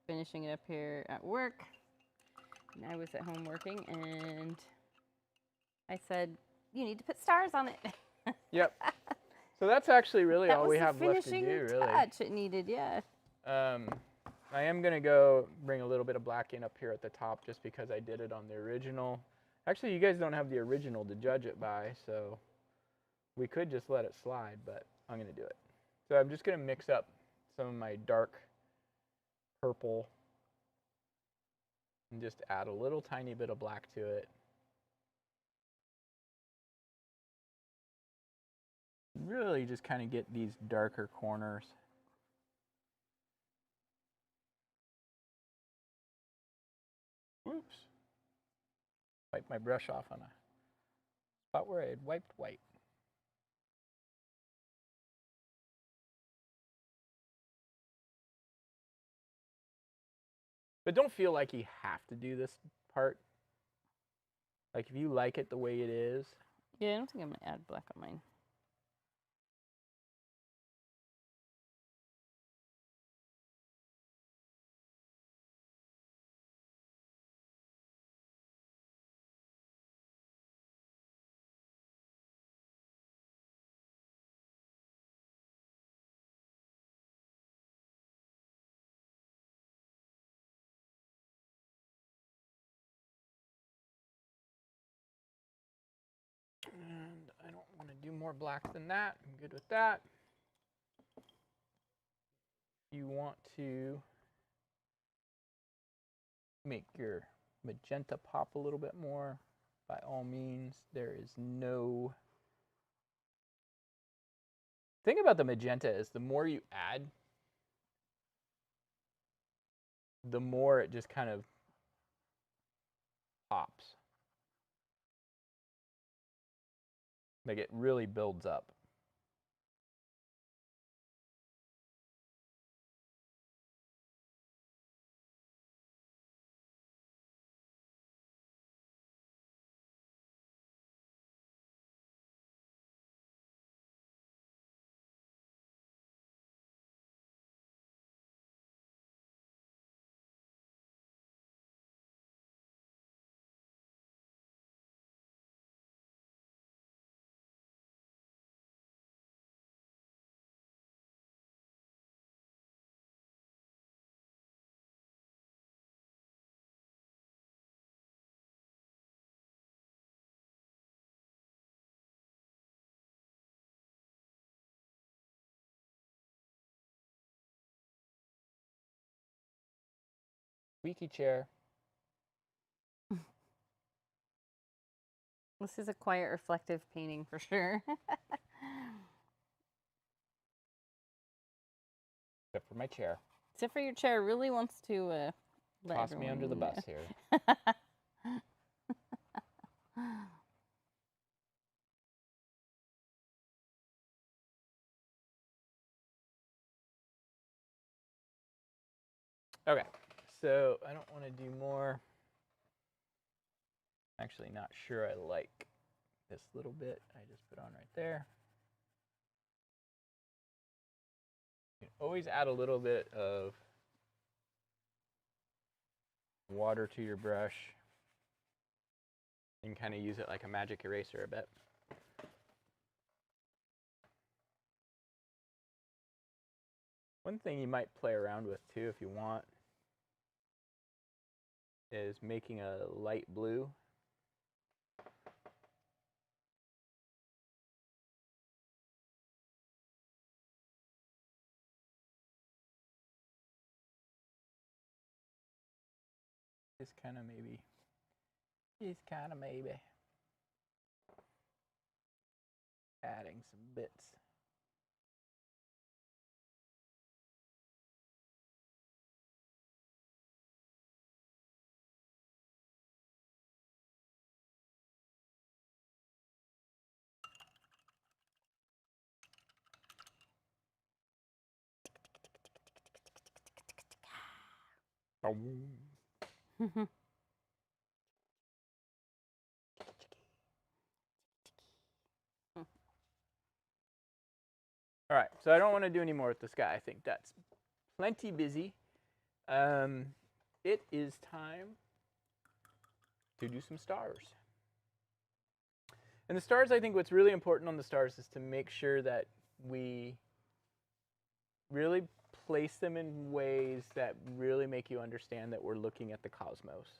finishing it up here at work. And I was at home working, and I said, you need to put stars on it. Yep. So that's actually really That all was we the have left to finishing do, really. touch it needed, yeah. I am going to go bring a little bit of black in up here at the top just because I did it on the original. Actually, you guys don't have the original to judge it by, so we could just let it slide, but I'm going to do it. So I'm just going to mix up some of my dark purple and just add a little tiny bit of black to it. Really just kind of get these darker corners. Oops. Wipe my brush off on a spot where I had wiped white. But don't feel like you have to do this part. Like if you like it the way it is. Yeah, I don't think I'm going to add black on mine. And I don't want to do more black than that. I'm good with that. You want to make your magenta pop a little bit more, by all means. There is no... thing about the magenta is the more you add, the more it just kind of pops. Like it really builds up. Squeaky chair. This is a quiet, reflective painting for sure. Except for my chair. Except for your chair really wants to let Toss me under the everyone bus here. Okay, so I don't want to do more. Actually, not sure I like this little bit I just put on right there. You can always add a little bit of water to your brush and kind of use it like a magic eraser a bit. One thing you might play around with too if you want is making a light blue. Just kind of maybe adding some bits. All right, so I don't want to do any more with this guy. I think that's plenty busy. It is time to do some stars. And the stars, I think what's really important on the stars is to make sure that we really place them in ways that really make you understand that we're looking at the cosmos.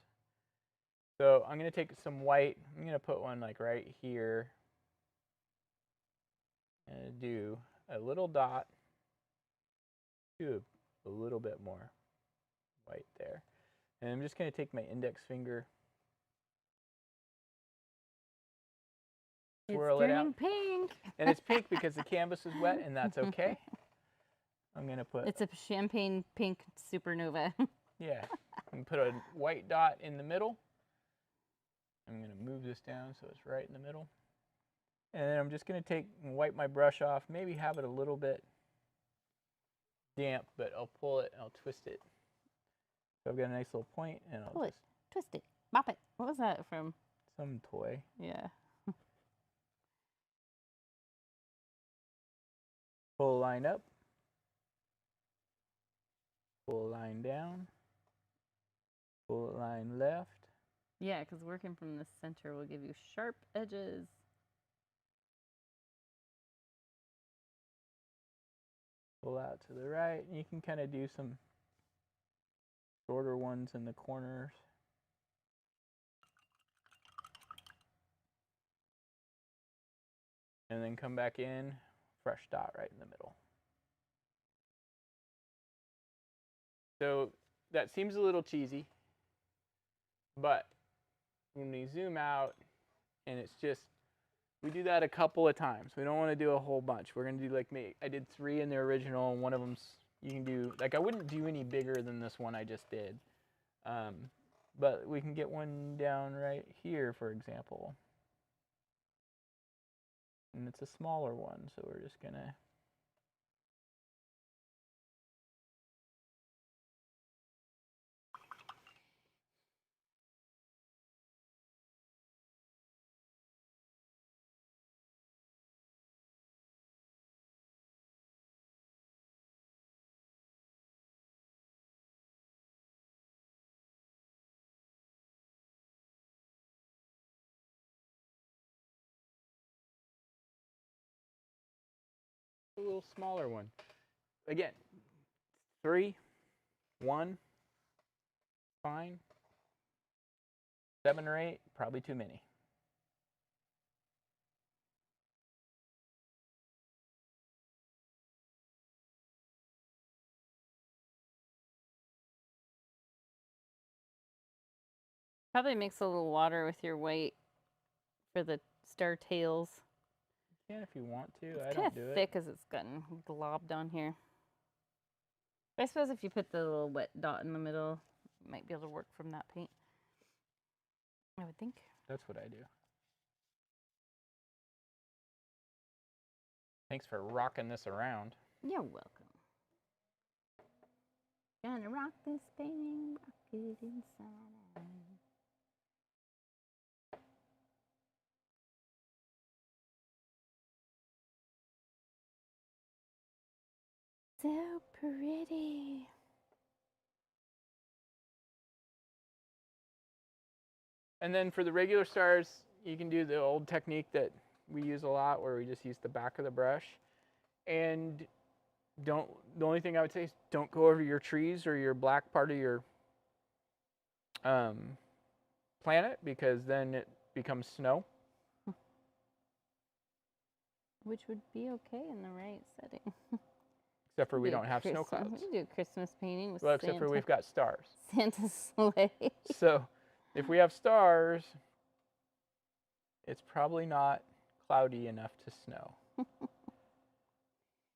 So I'm going to take some white. I'm going to put one like right here. And do a little dot. Do a little bit more white there. And I'm just going to take my index finger. Swirl it out. It's turning pink. And it's pink because the canvas is wet, and that's okay. I'm going to put... It's a champagne pink supernova. Yeah. I'm going to put a white dot in the middle. I'm going to move this down so it's right in the middle. And then I'm just going to take and wipe my brush off. Maybe have it a little bit damp, but I'll pull it and I'll twist it. So I've got a nice little point, and I'll Pull it, twist it, bop it. What was that from? Some toy. Yeah. Pull a line up. Pull a line down. Pull a line left. Yeah, because working from the center will give you sharp edges. Pull out to the right. And you can kind of do some shorter ones in the corners. And then come back in, fresh dot right in the middle. So that seems a little cheesy, but when we zoom out, and it's just, we do that a couple of times. We don't want to do a whole bunch. We're going to do like me. I did 3 in the original, and one of them's, you can do, like I wouldn't do any bigger than this one I just did. But we can get one down right here, for example. And it's a smaller one, so we're just going to a little smaller one. Again, 3, 1, fine. 7 or 8, probably too many. Probably mix a little water with your white for the star tails. Yeah, if you want to. It's I kind don't do of it. thick as it's gotten globbed on here. I suppose if you put the little wet dot in the middle, you might be able to work from that paint. I would think. That's what I do. Thanks for rocking this around. You're welcome. Gonna rock this painting, rock it inside out. So pretty. And then for the regular stars, you can do the old technique that we use a lot where we just use the back of the brush. And the only thing I would say is don't go over your trees or your black part of your planet, because then it becomes snow. Which would be okay in the right setting. Except for we don't have snow clouds. We can do a Christmas painting with Well, except for we've got stars. Santa's sleigh. So if we have stars, it's probably not cloudy enough to snow.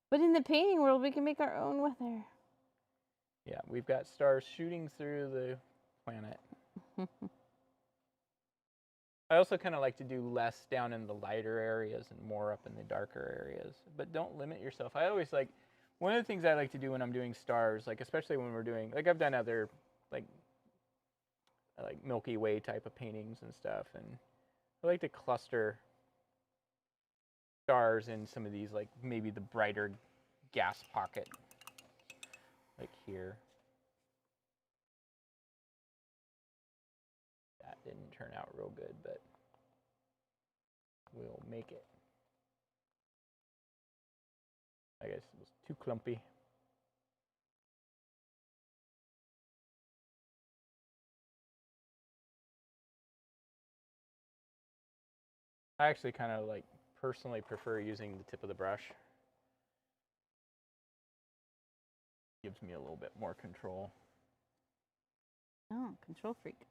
But in the painting world, we can make our own weather. Yeah, we've got stars shooting through the planet. I also kind of like to do less down in the lighter areas and more up in the darker areas. But don't limit yourself. I always like, one of the things I like to do when I'm doing stars, like especially when we're doing, like I've done other like Milky Way type of paintings and stuff, and I like to cluster stars in some of these, like maybe the brighter gas pocket, like here. That didn't turn out real good, but we'll make it. I guess it was too clumpy. I actually kind of like personally prefer using the tip of the brush. Gives me a little bit more control. Oh, control freak.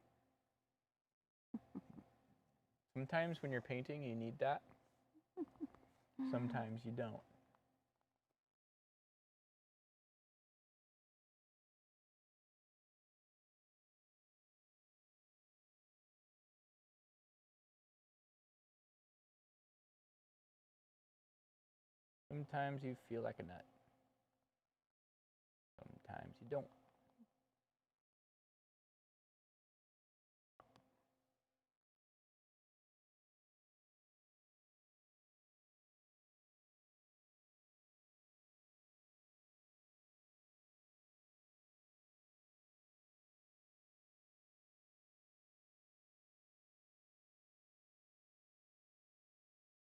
Sometimes when you're painting, you need that. Sometimes you don't. Sometimes you feel like a nut. Sometimes you don't.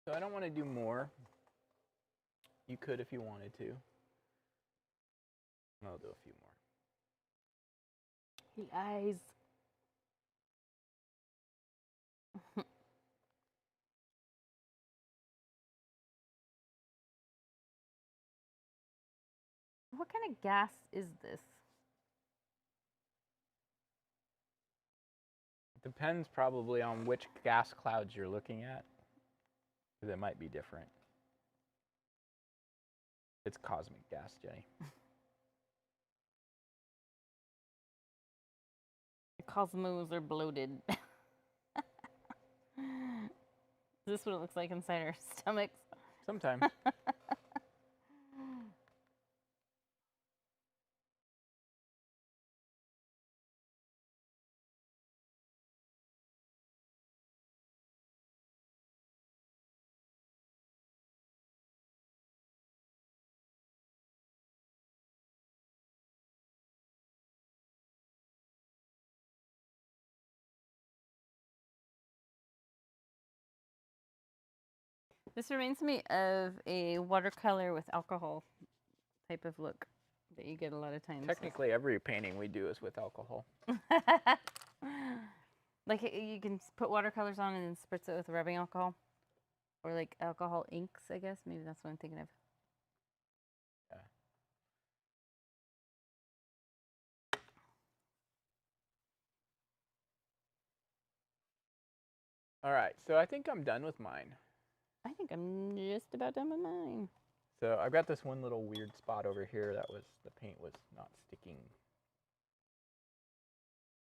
So I don't want to do more. You could if you wanted to. I'll do a few more. He lies. What kind of gas is this? It depends probably on which gas clouds you're looking at, because it might be different. It's cosmic gas, Jenny. The cosmos are bloated. Is this what it looks like inside our stomachs? Sometimes. This reminds me of a watercolor with alcohol type of look that you get a lot of times. Technically, every painting we do is with alcohol. Like you can put watercolors on and then spritz it with rubbing alcohol. Or like alcohol inks, I guess. Maybe that's what I'm thinking of. Yeah. All right, so I think I'm done with mine. I think I'm just about done with mine. So I've got this one little weird spot over here that was, the paint was not sticking.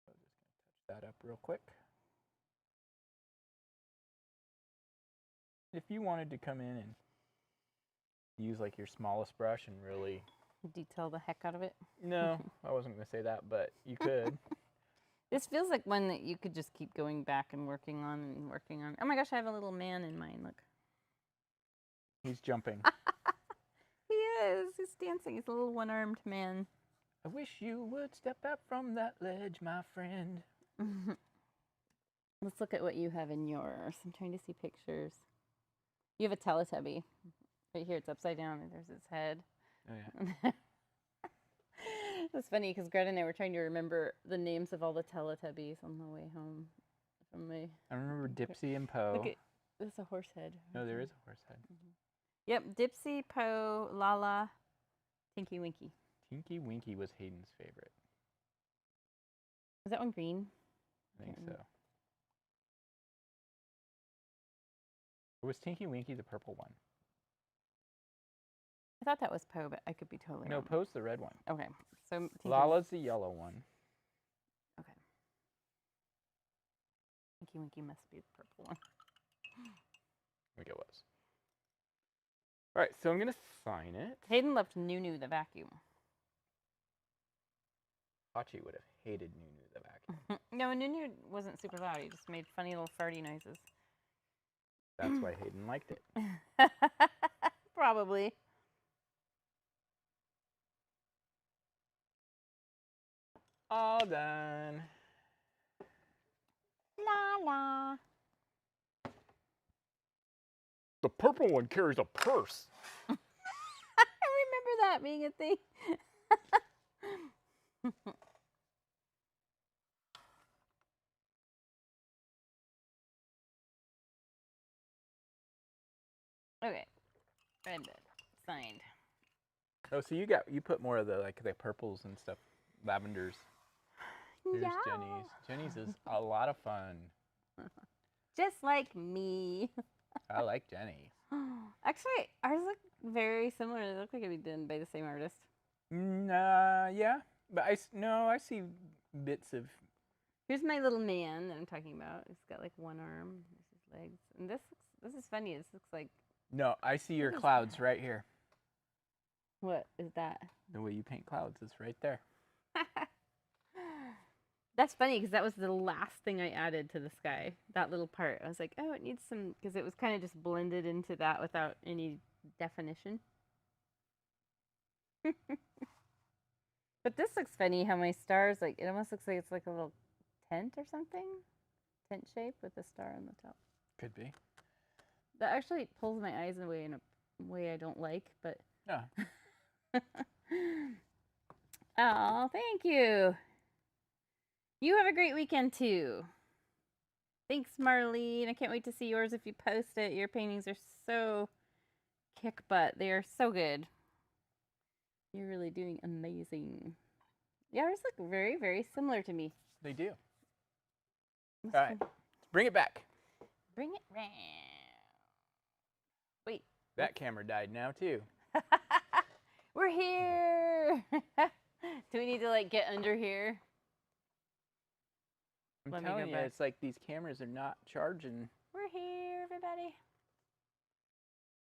So I'm just gonna touch that up real quick. If you wanted to come in and use like your smallest brush and really... Detail the heck out of it. No, I wasn't gonna say that, but you could. This feels like one that you could just keep going back and working on and working on. Oh my gosh, I have a little man in mine, look. He's jumping. He is, he's dancing, he's a little one-armed man. I wish you would step out from that ledge, my friend. Let's look at what you have in yours. I'm trying to see pictures. You have a Teletubby. Right here, it's upside down, and there's his head. Oh, yeah. It's funny because Greta and I were trying to remember the names of all the Teletubbies on the way home from my... I remember Dipsy and Poe. Look at, there's a horse head. No, there is a horse head. Yep, Dipsy, Poe, Lala, Tinky Winky. Tinky Winky was Hayden's favorite. Was that one green? I think so. Or was Tinky Winky the purple one? I thought that was Poe, but I could be totally No, wrong. Poe's the red one. Okay, so Tinky... Lala's the yellow one. Okay. Tinky Winky must be the purple one. I think it was. All right, so I'm going to sign it. Hayden loved Nunu the vacuum. Hachi would have hated Nunu the vacuum. No, Nunu wasn't super loud. He just made funny little farty noises. That's why Hayden liked it. Probably. All done. La la. The purple one carries a purse. I remember that being a thing. Okay. Red bed. Signed. Oh, so you put more of the the purples and stuff, lavenders. Here's Yeah. Jenny's. Jenny's is a lot of fun. Just like me. I like Jenny's. Actually, ours look very similar. They look like it'd be done by the same artist. Yeah, but I see bits of... Here's my little man that I'm talking about. He's got like one arm. There's his legs. And this is funny. This looks like... No, I see your What is clouds that? right here. What is that? The way you paint clouds is right there. That's funny because that was the last thing I added to the sky. That little part. I was like, oh, it needs some... Because it was kind of just blended into that without any definition. But this looks funny how my stars, like, it almost looks like it's like a little tent or something. Tent shape with a star on the top. Could be. That actually pulls my eyes away in a way I don't like, but... Yeah. Oh, thank you. You have a great weekend, too. Thanks, Marlene. I can't wait to see yours if you post it. Your paintings are so kick butt. They are so good. You're really doing amazing. Yours look very, very similar to me. They do. Must All right. be- Bring it back. Bring it round. Wait. That camera died now, too. We're here. Do we need to, like, get under here? I'm Let me telling go you, back. it's like these cameras are not charging. We're here, everybody.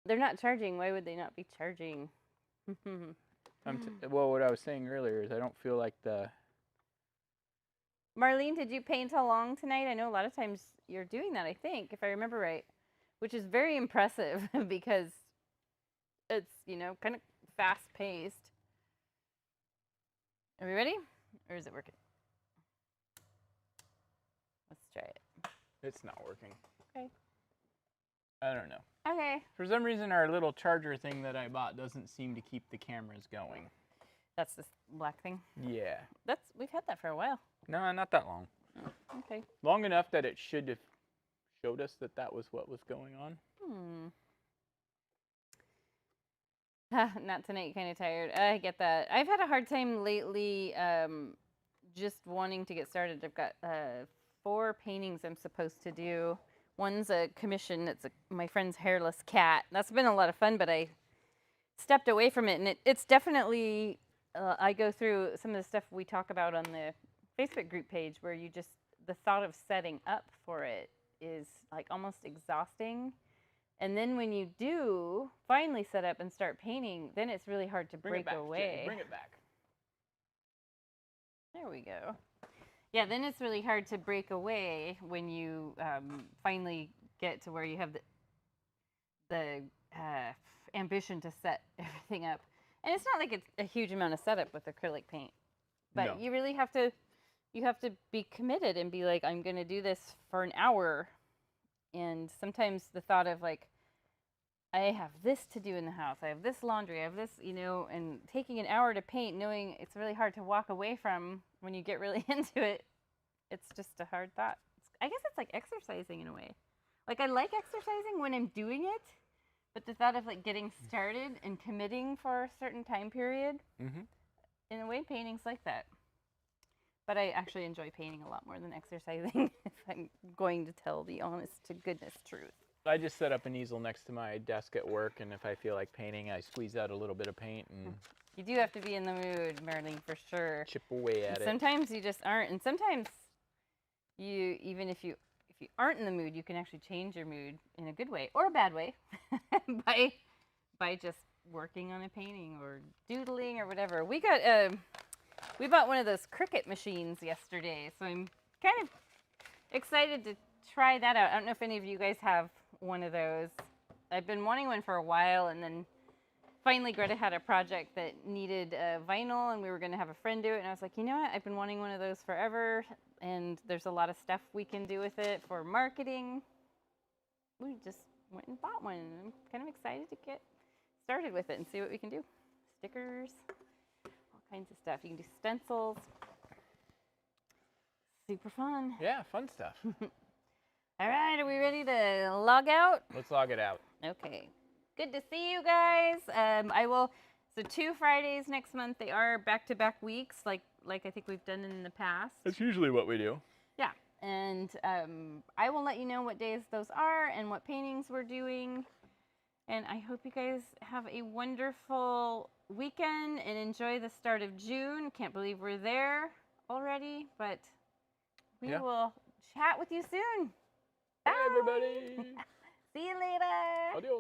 They're not charging. Why would they not be charging? Well, what I was saying earlier is I don't feel like the... Marlene, did you paint along tonight? I know a lot of times you're doing that, I think, if I remember right, which is very impressive because it's, kind of fast-paced. Are we ready? Or is it working? Let's try it. It's not working. Okay. I don't know. Okay. For some reason, our little charger thing that I bought doesn't seem to keep the cameras going. That's this black thing. Yeah. We've had that for a while. No, not that long. Oh, okay. Long enough that it should have showed us that that was what was going on. Not tonight, kind of tired. I get that. I've had a hard time lately just wanting to get started. I've got 4 paintings I'm supposed to do. One's a commission. It's my friend's hairless cat. That's been a lot of fun, but I stepped away from it, and it's definitely. I go through some of the stuff we talk about on the Facebook group page, where you just the thought of setting up for it is like almost exhausting. And then when you do finally set up and start painting, then it's really hard to break away. Bring it back. There we go. Yeah, then it's really hard to break away when you finally get to where you have the ambition to set everything up. And it's not like it's a huge amount of setup with acrylic paint, but you really have to be committed and be like, I'm going to do this for an hour. And sometimes the thought of like, I have this to do in the house, I have this laundry, I have this, and taking an hour to paint, knowing it's really hard to walk away from when you get really into it, it's just a hard thought. I guess it's like exercising in a way. Like I like exercising when I'm doing it, but the thought of like getting started and committing for a certain time period, in a way, painting's like that. But I actually enjoy painting a lot more than exercising, if I'm going to tell the honest to goodness truth. I just set up an easel next to my desk at work, and if I feel like painting, I squeeze out a little bit of paint and You do have to be in the mood, Marlene, for sure. chip away at it. Sometimes you just aren't, and sometimes even if you aren't in the mood, you can actually change your mood in a good way or a bad way by just working on a painting or doodling or whatever. We bought one of those Cricut machines yesterday, so I'm kind of excited to try that out. I don't know if any of you guys have one of those. I've been wanting one for a while, and then finally Greta had a project that needed vinyl, and we were going to have a friend do it, and I was like, you know what, I've been wanting one of those forever, and there's a lot of stuff we can do with it for marketing. We just went and bought one, and I'm kind of excited to get started with it and see what we can do. Stickers, all kinds of stuff. You can do stencils. Super fun. Yeah, fun stuff. All right, are we ready to log out? Let's log it out. Okay. Good to see you guys. So 2 Fridays next month. They are back-to-back weeks, like I think we've done in the past. That's usually what we do. Yeah, and I will let you know what days those are and what paintings we're doing. And I hope you guys have a wonderful weekend and enjoy the start of June. Can't believe we're there already, but we will chat with you soon. Bye, everybody. See you later. Adios.